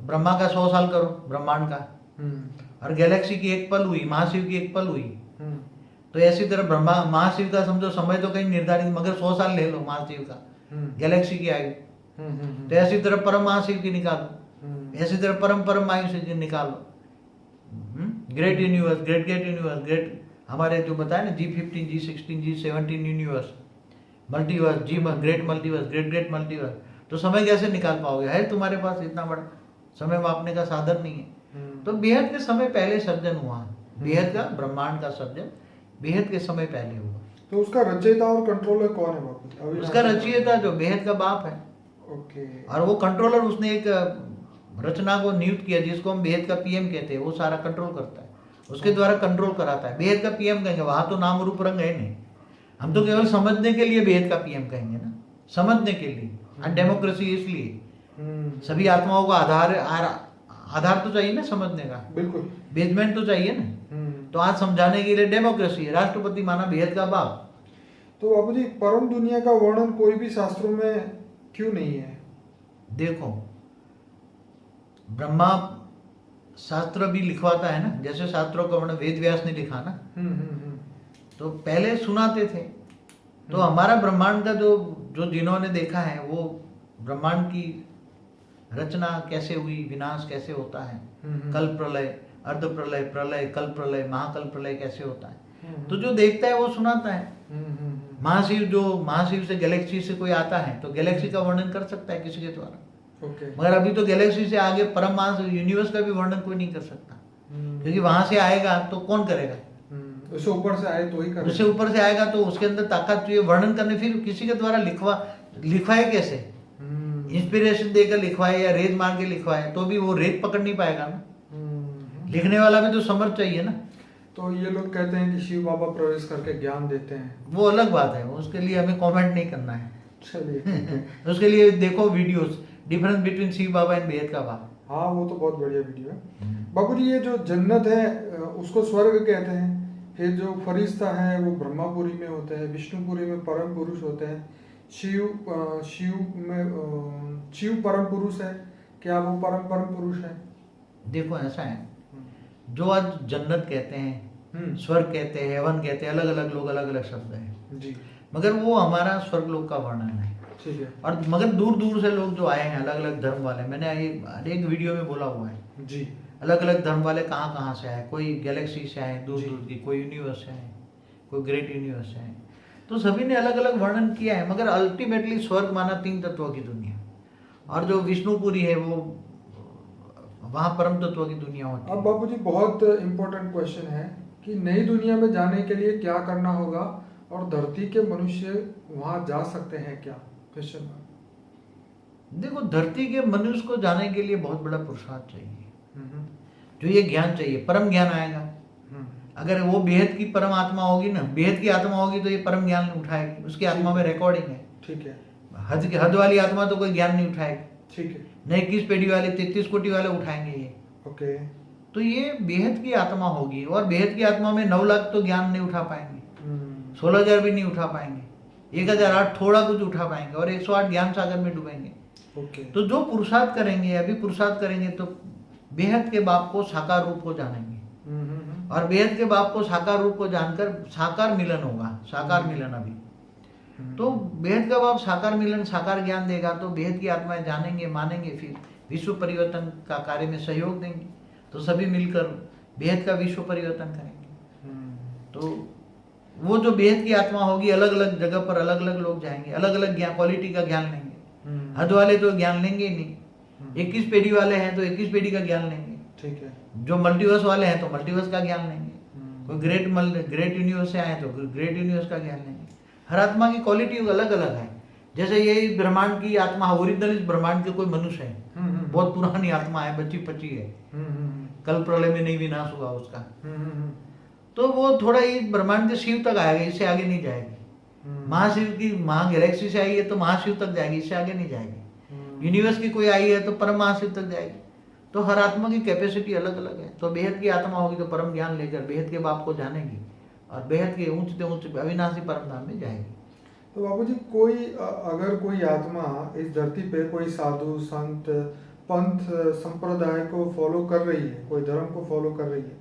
ब्रह्मा का 100 साल करो, ब्रह्मांड का। और गैलेक्सी की एक पल हुई, महाशिव की एक पल हुई। तो ऐसी तरह ब्रह्मा महाशिव का समझो समय तो कहीं निर्धारित, मगर 100 साल ले लो महाशिव का, गैलेक्सी की आयु। तो ऐसी तरह परम महाशिव की निकालो, ऐसी तरह परम परम आयु से निकालो। Great universe, great universe, great हमारे जो बताए ना G15, G16, G17 universe, multiverse, great multiverse, great multiverse. तो समय कैसे निकाल पाओगे? है तुम्हारे पास इतना बड़ा समय मापने का साधन नहीं है। तो बेहद के समय पहले सर्जन हुआ, बेहद का ब्रह्मांड का सर्जन बेहद के समय पहले हुआ। तो उसका रचयिता और कंट्रोलर कौन है बापू? उसका रचयिता जो बेहद का बाप है। ओके। और वो कंट्रोलर, उसने एक रचना को नियुक्त किया जिसको हम बेहद का पीएम कहते हैं। वो सारा कंट्रोल करता है, उसके द्वारा कंट्रोल कराता है। बेहद का पीएम कहेंगे, वहां तो नाम रूप रंग है नहीं। हम तो केवल समझने के लिए बेहद का पीएम कहेंगे ना, समझने के लिए। और डेमोक्रेसी इसलिए सभी आत्माओं का आधार तो चाहिए ना समझने का, बिल्कुल बेसमेंट तो चाहिए ना। तो आज समझाने के लिए डेमोक्रेसी है। राष्ट्रपति माना बेहद का बाप। तो बाबू जी, परम दुनिया का वर्णन कोई भी शास्त्रों में क्यों नहीं है? देखो, ब्रह्मा शास्त्र भी लिखवाता है ना, जैसे शास्त्रों का वर्णन वेद व्यास ने लिखा ना। तो पहले सुनाते थे। तो हमारा ब्रह्मांड का जो जिन्होंने देखा है, वो ब्रह्मांड की रचना कैसे हुई, विनाश कैसे होता है, कल प्रलय, अर्ध प्रलय, प्रलय, कल प्रलय, महाकल प्रलय कैसे होता है, तो जो देखता है वो सुनाता है। महाशिव से गैलेक्सी से कोई आता है तो गैलेक्सी का वर्णन कर सकता है किसी के द्वारा। मगर अभी तो गैलेक्सी से आगे परम मास यूनिवर्स का भी वर्णन कोई नहीं कर सकता, क्योंकि वहां से आएगा तो कौन करेगा? उससे ऊपर से आए तो ही करेगा। उससे ऊपर से आएगा तो उसके अंदर ताकत चाहिए वर्णन करने। फिर किसी के द्वारा लिखवाए कैसे? इंस्पिरेशन देकर लिखवाए या रेज मार के लिखवाए तो भी वो रेज पकड़ नहीं पाएगा ना। लिखने वाला भी तो समर्थ चाहिए ना। तो ये लोग कहते हैं कि शिव बाबा प्रवेश करके ज्ञान देते हैं, वो अलग बात है, उसके लिए हमें कमेंट नहीं करना है। चलिए उसके लिए देखो videos, difference between Shiv Baba and बेहद का बाप। हाँ, वो तो बहुत बढ़िया वीडियो है बाबू जी। ये जो जन्नत है उसको स्वर्ग कहते हैं। फिर जो फरिश्ता है वो ब्रह्मापुरी में होते हैं, विष्णुपुरी में परम पुरुष होते हैं, शिव परम पुरुष है। क्या वो परम पुरुष है? देखो ऐसा है, जो आज जन्नत कहते हैं, स्वर्ग कहते हैं, हेवन कहते हैं, अलग अलग लोग अलग अलग शब्द हैं जी। मगर वो हमारा स्वर्ग लोक का वर्णन है। ठीक है। और मगर दूर दूर से लोग जो आए हैं, अलग अलग धर्म वाले, मैंने एक वीडियो में बोला हुआ है जी। अलग अलग धर्म वाले कहाँ कहाँ से आए। कोई गैलेक्सी से आए दूर दूर की, कोई यूनिवर्स से आए, कोई ग्रेट यूनिवर्स से आए। तो सभी ने अलग अलग वर्णन किया है, मगर अल्टीमेटली स्वर्ग माना 3 तत्वों की दुनिया, और जो विष्णुपुरी है वो वहाँ परम तत्वों की दुनिया होती है। अब बाबू जी, बहुत इम्पोर्टेंट क्वेश्चन है कि नई दुनिया में जाने के लिए क्या करना होगा, और धरती के मनुष्य वहाँ जा सकते हैं क्या? Question mark. देखो, धरती के मनुष्य को जाने के लिए बहुत बड़ा पुरुषार्थ चाहिए, जो ये ज्ञान चाहिए, परम ज्ञान आएगा। अगर वो बेहद की परम आत्मा होगी ना, बेहद की आत्मा होगी तो ये परम ज्ञान उठाएगी, उसकी आत्मा में रिकॉर्डिंग है। ठीक है। हद वाली आत्मा तो कोई ज्ञान नहीं उठाएगी। ठीक है। न 21 पेढ़ी वाले 33 कोटि वाले उठाएंगे ये। ओके। तो ये बेहद की आत्मा होगी, और बेहद की आत्मा में 9 लाख तो ज्ञान नहीं उठा पाएंगे, 16,000 भी नहीं उठा पाएंगे, 1008 थोड़ा कुछ उठा पाएंगे, और 108 ज्ञान सागर में डूबेंगे। ओके। तो जो पुरुषार्थ करेंगे, अभी पुरुषार्थ करेंगे तो बेहद के बाप को साकार रूप को जानेंगे, और बेहद के बाप को साकार रूप को जानकर साकार मिलन होगा। साकार मिलन अभी तो बेहद का बाप साकार मिलन, साकार ज्ञान देगा तो बेहद की आत्माएं जानेंगे, मानेंगे, फिर विश्व परिवर्तन का कार्य में सहयोग देंगे। तो सभी मिलकर बेहद का विश्व परिवर्तन करेंगे। तो वो जो बेहद की आत्मा होगी, अलग अलग जगह पर अलग अलग लोग जाएंगे, अलग अलग ज्ञान क्वालिटी का ज्ञान लेंगे। हद वाले तो ज्ञान लेंगे ही नहीं, 21 पेढ़ी वाले हैं तो 21 पेढ़ी का ज्ञान लेंगे। ठीक है। जो मल्टीवर्स वाले हैं तो मल्टीवर्स का ज्ञान लेंगे। कोई ग्रेट यूनिवर्स से आए तो ग्रेट यूनिवर्स का ज्ञान लेंगे। हर आत्मा की क्वालिटी अलग अलग है। जैसे ये ब्रह्मांड की आत्मा ओरिजिनल इस ब्रह्मांड के कोई मनुष्य है, बहुत पुरानी आत्मा है, बची पची है, कल प्रलय में नहीं विनाश हुआ उसका। तो वो थोड़ा ये ब्रह्मांड के शिव तक आएगा, इससे आगे नहीं जाएगी। महाशिव की महागैलेक्सी से आई है तो महाशिव तक जाएगी, इससे आगे नहीं जाएगी। यूनिवर्स की कोई आई है तो परम महाशिव तक जाएगी। तो हर आत्मा की कैपेसिटी अलग अलग है। तो बेहद की आत्मा होगी तो परम ज्ञान लेकर बेहद के बाप को जानेगी और बेहद के ऊंच अविनाशी परम धाम में जाएगी। तो बाबू जी, अगर कोई आत्मा इस धरती पे कोई साधु संत पंथ संप्रदाय को फॉलो कर रही है, कोई धर्म को फॉलो कर रही है,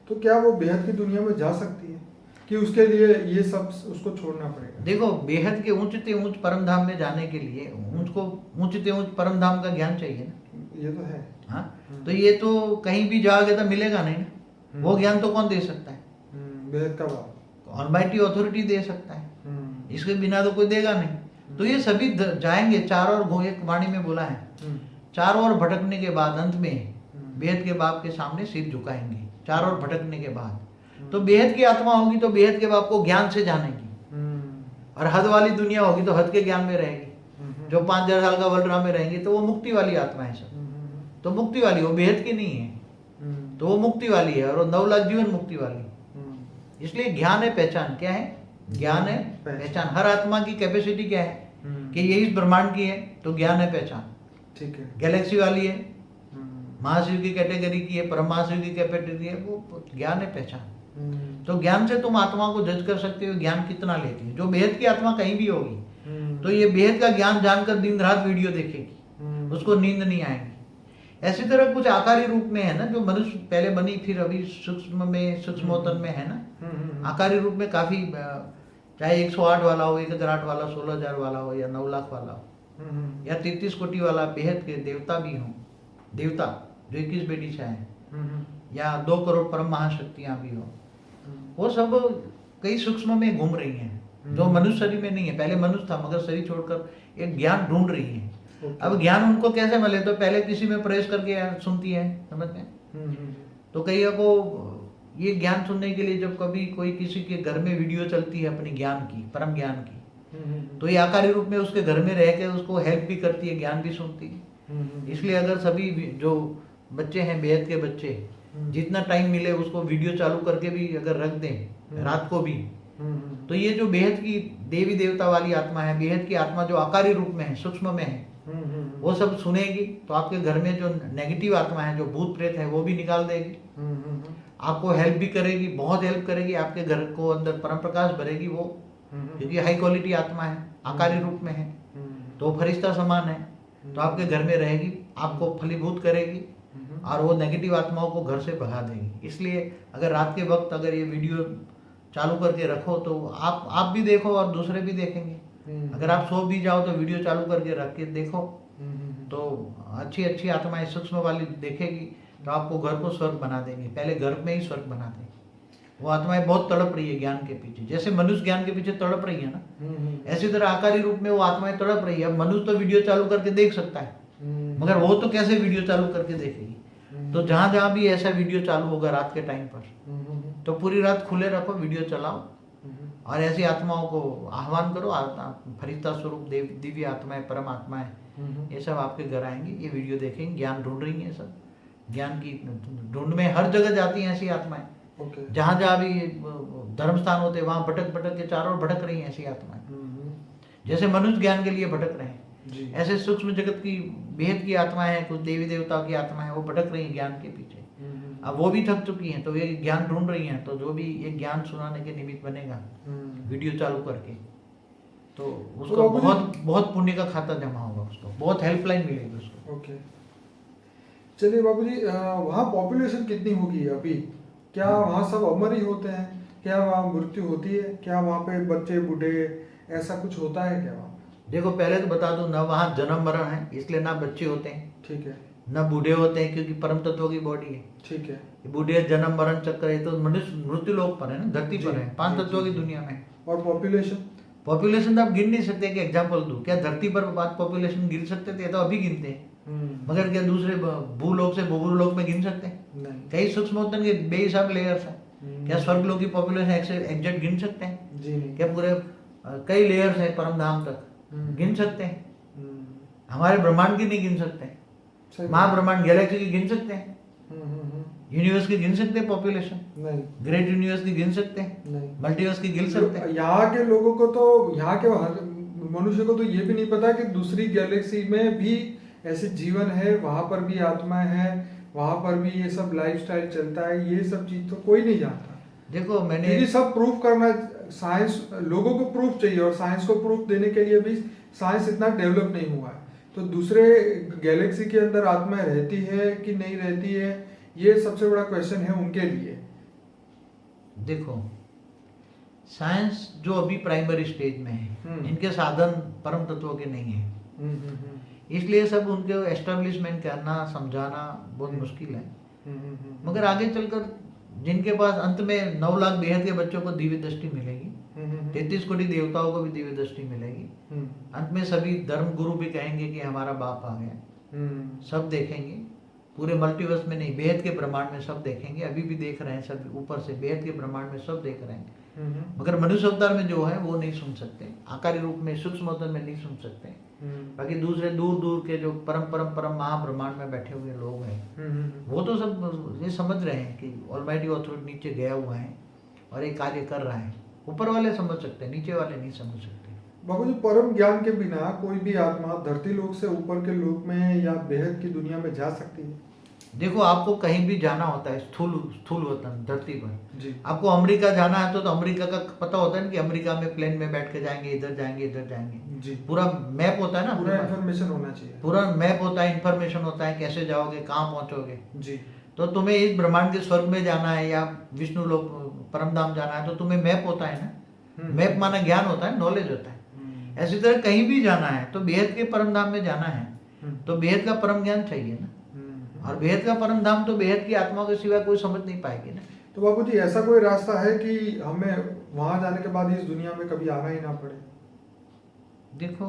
तो क्या वो बेहद की दुनिया में जा सकती है कि उसके लिए ये सब उसको छोड़ना पड़ेगा? देखो, बेहद के ऊंचते ऊंच परम धाम में जाने के लिए उसको ऊंचते ऊंच परम धाम का ज्ञान चाहिए ना। ये तो है। हाँ, तो ये तो कहीं भी जाओगे तो मिलेगा नहीं ना। वो ज्ञान तो कौन दे सकता है? बेहद का बाप, ऑलमाइटी अथॉरिटी दे सकता है, इसके बिना तो कोई देगा नहीं। तो ये सभी जाएंगे चारों ओर। एक वाणी में बोला है, चारों ओर भटकने के बाद अंत में बेहद के बाप के सामने सिर झुकाएंगे। चारों ओर भटकने के बाद तो बेहद की आत्मा होगी तो बेहद के बाप को ज्ञान से जानेगी, और हद वाली दुनिया होगी तो हद के ज्ञान में रहेगी। जो 5000 साल का वर्ल्ड में रहेंगी तो वो मुक्ति वाली आत्मा है सब। तो मुक्ति वाली, वो बेहद की नहीं है, तो वो मुक्ति वाली है, और 9 लाख जीवन मुक्ति वाली। इसलिए ज्ञान है पहचान। क्या है? ज्ञान है पहचान। हर आत्मा की कैपेसिटी क्या है कि ये इस ब्रह्मांड की है, तो ज्ञान है पहचान। ठीक है। गैलेक्सी वाली है, महाशिव की कैटेगरी की है, परम महाशिव की कैटेगरी है, वो ज्ञान है पहचान। तो ज्ञान से तुम आत्मा को जज कर सकते हो ज्ञान कितना लेती है। जो बेहद की आत्मा कहीं भी होगी तो ये बेहद का ज्ञान जानकर दिन रात वीडियो देखेगी, उसको नींद नहीं आएगी। ऐसी तरह कुछ आकारी रूप में है ना, जो मनुष्य पहले बनी फिर अभी सूक्ष्म में सूक्ष्मोत्तन में है ना। आकारी रूप में काफी, चाहे 108 वाला हो, 1008 वाला, 16000 वाला हो, या 9 लाख वाला हो, या 33 कोटि वाला बेहद के देवता भी हो, देवता जो 21 बेटी से आए, या 2 करोड़ परम महाशक्तियां भी हो, वो सब कई सूक्ष्म में घूम रही हैं जो मनुष्य शरीर में नहीं है। पहले मनुष्य था मगर शरीर छोड़कर एक ज्ञान ढूंढ रही है। अब ज्ञान उनको कैसे मिले? तो पहले किसी में प्रवेश करके सुनती है, समझते हैं। तो कईयों को ये ज्ञान सुनने के लिए जब कभी कोई किसी के घर में वीडियो चलती है अपनी ज्ञान की, परम ज्ञान की, तो ये आकारी रूप में उसके घर में रह के उसको हेल्प भी करती है, ज्ञान भी सुनती है। इसलिए अगर सभी जो बच्चे हैं, बेहद के बच्चे, जितना टाइम मिले उसको वीडियो चालू करके भी अगर रख दें रात को भी, तो ये जो बेहद की देवी देवता वाली आत्मा है, बेहद की आत्मा जो आकारी रूप में है, सूक्ष्म में है, वो सब सुनेगी तो आपके घर में जो नेगेटिव आत्मा है, जो भूत प्रेत है, वो भी निकाल देगी। आपको हेल्प भी करेगी, बहुत हेल्प करेगी, आपके घर को अंदर परम प्रकाश भरेगी वो, क्योंकि हाई क्वालिटी आत्मा है, आकारी रूप में है, तो फरिश्ता समान है, तो आपके घर में रहेगी, आपको फलीभूत करेगी और वो नेगेटिव आत्माओं को घर से भगा देगी। इसलिए अगर रात के वक्त अगर ये वीडियो चालू करके रखो तो आप भी देखो और दूसरे भी देखेंगे। अगर आप सो भी जाओ तो वीडियो चालू करके रख के देखो, तो अच्छी अच्छी आत्माएं सूक्ष्म वाली देखेगी, तो आपको घर को स्वर्ग बना देंगे। पहले घर में ही स्वर्ग बना देंगे। वो आत्माएं बहुत तड़प रही है ज्ञान के पीछे, जैसे मनुष्य ज्ञान के पीछे तड़प रही है ना, ऐसी तरह आकारी रूप में वो आत्माएं तड़प रही है। अब मनुष्य तो वीडियो चालू करके देख सकता है, मगर वो तो कैसे वीडियो चालू करके देखेगी? तो जहां जहां भी ऐसा वीडियो चालू होगा रात के टाइम पर, तो पूरी रात खुले रखो, वीडियो चलाओ और ऐसी आत्माओं को आह्वान करो। फरिश्ता स्वरूप दिव्य आत्माएं, परम आत्माएं, ये सब आपके घर आएंगे, ये वीडियो देखेंगे, ज्ञान ढूंढ रही है, सब ज्ञान की ढूंढ में हर जगह जाती हैं ऐसी आत्माएं। जहां जहां भी धर्म स्थान होते हैं वहां भटक भटक के चारों ओर भटक रही हैं ऐसी आत्माएं। जैसे मनुष्य ज्ञान के लिए भटक रहे हैं, ऐसे सूक्ष्म जगत की बेहद की आत्माएं हैं, कुछ देवी देवताओं की आत्माएं, वो भटक रही हैं ज्ञान के पीछे। अब वो भी थक चुकी हैं, तो ये ज्ञान ढूंढ रही हैं। तो जो भी ये ज्ञान सुनाने के निमित्त बनेगा वीडियो चालू करके, तो उसको बहुत बहुत पुण्य का खाता जमा होगा, उसको बहुत हेल्पलाइन मिलेगी उसको। ओके, चलिए बाबू जी, वहाँ पॉपुलेशन कितनी होगी अभी? क्या वहाँ सब अमर ही होते हैं? क्या वहाँ मृत्यु होती है? क्या वहाँ पे बच्चे बूढ़े ऐसा कुछ होता है क्या वहाँ? देखो, पहले तो बता दूं, ना वहाँ जन्म मरण है, इसलिए ना बच्चे होते हैं, ठीक है, ना बूढ़े होते हैं, क्योंकि परम तत्व की बॉडी है, ठीक है। बूढ़े जन्म मरण चक्र है, तो मनुष्य मृत्यु लोक पर है ना, धरती पर है, 5 तत्वों की दुनिया में। और पॉपुलेशन तो आप गिन नहीं सकते कि एग्जाम्पल दूं क्या? धरती पर बात पॉपुलेशन गिन सकते थे, तो अभी गिनते हैं, मगर क्या दूसरे भूलोक से भूलोक में गिन सकते हैं? कई सूक्ष्मोत्तन के बेहिसाब लेयर्स हैं, क्या स्वर्गलोक की पॉपुलेशन एग्जैक्ट गिन सकते हैं? जी नहीं। क्या पूरे कई लेयर्स है परम धाम तक, गिन सकते हैं? हमारे ब्रह्मांड की नहीं गिन सकते, सही महाब्रह्मांड गैलेक्सी की गिन सकते हैं, हम्म। यूनिवर्स की गिन सकते हैं, पॉपुलेशन नहीं ग्रेट यूनिवर्स की गिन सकते हैं, नहीं, मल्टीवर्स की गिन सकते हैं। यहाँ के लोगों को तो, यहाँ के हर मनुष्य को तो ये भी नहीं पता कि दूसरी गैलेक्सी में भी ऐसे जीवन है, वहां पर भी आत्मा है, वहां पर भी ये सब लाइफस्टाइल चलता है, ये सब चीज तो कोई नहीं जानता। देखो मैंने क्योंकि सब प्रूफ करना, साइंस लोगों को प्रूफ चाहिए, और साइंस को प्रूफ देने के लिए भी साइंस इतना डेवलप नहीं हुआ है। तो दूसरे गैलेक्सी के अंदर आत्मा रहती है कि नहीं रहती है, ये सबसे बड़ा क्वेश्चन है उनके लिए। देखो साइंस जो अभी प्राइमरी स्टेज में है, इनके साधन परम तत्वों के नहीं है, इसलिए सब उनके एस्टेब्लिशमेंट करना समझाना बहुत मुश्किल है। मगर आगे चलकर जिनके पास अंत में 9 लाख बेहद के बच्चों को दिव्य दृष्टि मिलेगी, 33 कोटि देवताओं को भी दिव्य दृष्टि मिलेगी, अंत में सभी धर्म गुरु भी कहेंगे कि हमारा बाप आ गया, सब देखेंगे, पूरे मल्टीवर्स में नहीं, बेहद के ब्रह्मांड में सब देखेंगे, अभी भी देख रहे हैं सब, ऊपर से बेहद के ब्रह्मांड में सब देख रहे हैं। मगर मनुष्य अवतार में जो है वो नहीं सुन सकते, आकारी रूप में सूक्ष्म अवतार में नहीं सुन सकते। बाकी दूसरे दूर दूर के जो परम महाब्रह्मांड में बैठे हुए लोग हैं, वो तो सब ये समझ रहे हैं कि ऑलमाइटी ऑथोरिटी नीचे गया हुआ है और ये कार्य कर रहा है। ऊपर वाले समझ सकते हैं, नीचे वाले नहीं समझ सकते। बाबूजी, परम ज्ञान के बिना कोई भी आत्मा धरती लोक से ऊपर के लोक में या बेहद की दुनिया में जा सकती है? देखो आपको कहीं भी जाना होता है, स्थूल वतन धरती पर जी। आपको अमेरिका जाना है तो अमेरिका का पता होता है ना कि अमेरिका में प्लेन में बैठ के जाएंगे, इधर जाएंगे, इधर जाएंगे, जी। पूरा मैप होता है ना, पूरा इन्फॉर्मेशन होना चाहिए, पूरा मैप होता है, इन्फॉर्मेशन होता है, कैसे जाओगे, कहाँ पहुंचोगे। जी। तो तुम्हें इस ब्रह्मांड के स्वर्ग में जाना है या विष्णु लोक परमधाम जाना है तो तुम्हें मैप होता है ना, मैप माना ज्ञान होता है, नॉलेज होता है। ऐसी तरह कहीं भी जाना है तो बेहद के परमधाम में जाना है तो बेहद का परम ज्ञान चाहिए ना, और बेहद का परम धाम तो बेहद की आत्मा के सिवा कोई समझ नहीं पाएगी ना। तो बाबूजी, ऐसा कोई रास्ता है कि हमें वहां जाने के बाद इस दुनिया में कभी आना ही ना पड़े? देखो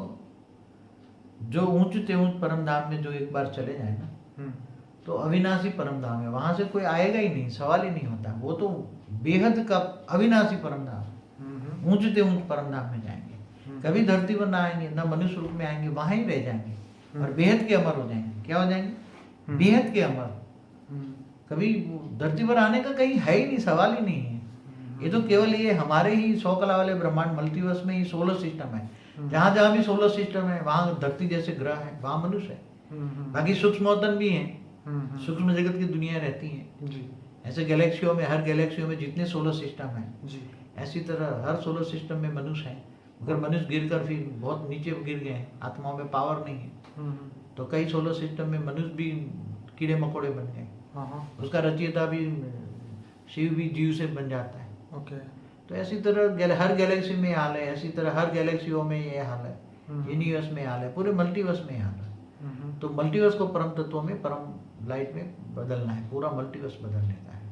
जो ऊंच ते ऊंच परम धाम में जो एक बार चले जाए ना तो अविनाशी परम धाम है, वहां से कोई आएगा ही नहीं, सवाल ही नहीं होता। वो तो बेहद का अविनाशी परम धाम, ऊंच ते ऊंच परम धाम में जाएंगे, कभी धरती पर ना आएंगे, ना मनुष्य रूप में आएंगे, वहां ही रह जाएंगे और बेहद के अमर हो जाएंगे। क्या हो जाएंगे? बेहद के अमर। कभी धरती पर आने का कहीं है ही नहीं, सवाल ही नहीं है। ये तो केवल ये हमारे ही 100 कला वाले ब्रह्मांड मल्टीवर्स में ही सोलर सिस्टम है, जहां जहां भी सोलर सिस्टम है वहां धरती जैसे ग्रह है, वहां मनुष्य है। बाकी सूक्ष्मतन भी है, सूक्ष्म जगत की दुनिया रहती है जी। ऐसे गैलेक्सियों में, हर गैलेक्सियों में जितने सोलर सिस्टम है जी। ऐसी तरह हर सोलर सिस्टम में मनुष्य है। मगर मनुष्य गिर कर फिर बहुत नीचे गिर गए हैं, आत्माओं में पावर नहीं है, तो कई सोलर सिस्टम में मनुष्य भी कीड़े मकोड़े बन गए। उसका रचयिता भी शिव भी जीव से बन जाता है। ओके। तो ऐसी तरह हर गैलेक्सी में हाल है, ऐसी तरह हर गैलेक्सियों में ये हाल है, यूनिवर्स में हाल है, पूरे मल्टीवर्स में हाल है। तो मल्टीवर्स को परम तत्वों में, परम लाइट में बदलना है, पूरा मल्टीवर्स बदलने का है।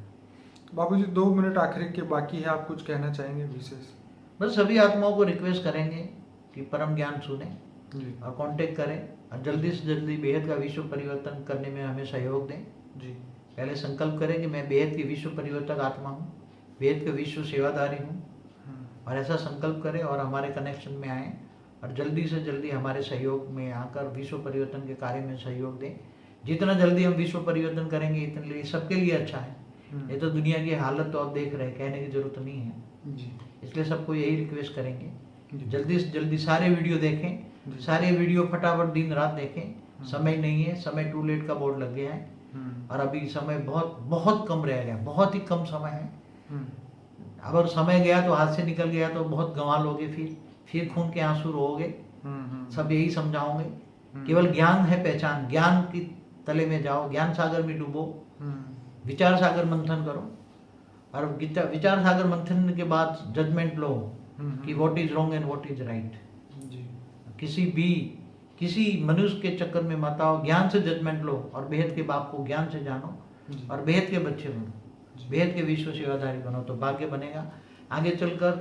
बाबूजी, 2 मिनट आखिरी के बाकी है, आप कुछ कहना चाहेंगे विशेष? बस सभी आत्माओं को रिक्वेस्ट करेंगे कि परम ज्ञान सुने और कांटेक्ट करें और जल्दी से जल्दी बेहद का विश्व परिवर्तन करने में हमें सहयोग दें। जी। पहले संकल्प करें कि मैं बेहद की विश्व परिवर्तक आत्मा हूँ, बेहद के विश्व सेवादारी हूँ, और ऐसा संकल्प करें और हमारे कनेक्शन में आएँ और जल्दी से जल्दी हमारे सहयोग में आकर विश्व परिवर्तन के कार्य में सहयोग दें। जितना जल्दी हम विश्व परिवर्तन करेंगे इतने लिए सबके लिए अच्छा है। ये तो दुनिया की हालत तो आप देख रहे हैं, कहने की जरूरत नहीं है जी। इसलिए सबको यही रिक्वेस्ट करेंगे जल्दी से जल्दी सारे वीडियो देखें, सारे वीडियो फटाफट दिन रात देखें। समय नहीं है, समय टू लेट का बोर्ड लग गया है और अभी समय बहुत बहुत कम रह गया, बहुत ही कम समय है। अगर समय गया तो हाथ से निकल गया तो बहुत गंवा लोगे, फिर खून के आंसू रोगे। सब यही समझाओगे, केवल ज्ञान है पहचान, ज्ञान की तले में जाओ, ज्ञान सागर में डूबो, विचार सागर मंथन करो और विचार सागर मंथन के बाद जजमेंट लो कि what is wrong and what is right. किसी मनुष्य के चक्कर में मत आओ, ज्ञान से जजमेंट लो और बेहद के बाप को ज्ञान से जानो और बेहद के बच्चे बनो, बेहद के विश्व सेवाधारी बनो, तो भाग्य बनेगा। आगे चलकर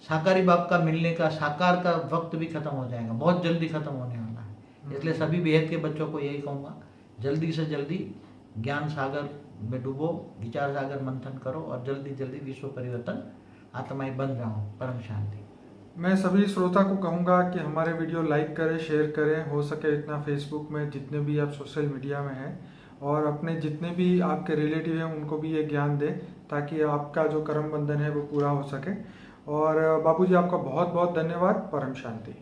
साकारी बाप का मिलने का, साकार का वक्त भी खत्म हो जाएगा, बहुत जल्दी खत्म होने वाला है। इसलिए सभी बेहद के बच्चों को यही कहूँगा, जल्दी से जल्दी ज्ञान सागर में डूबो, विचार सागर मंथन करो और जल्दी जल्दी विश्व परिवर्तन आत्माएं बन जाओ। परम शांति। मैं सभी श्रोता को कहूँगा कि हमारे वीडियो लाइक करें, शेयर करें, हो सके इतना फेसबुक में, जितने भी आप सोशल मीडिया में हैं, और अपने जितने भी आपके रिलेटिव हैं उनको भी ये ज्ञान दें, ताकि आपका जो कर्म बंधन है वो पूरा हो सके। और बापूजी, आपका बहुत बहुत धन्यवाद। परम शांति।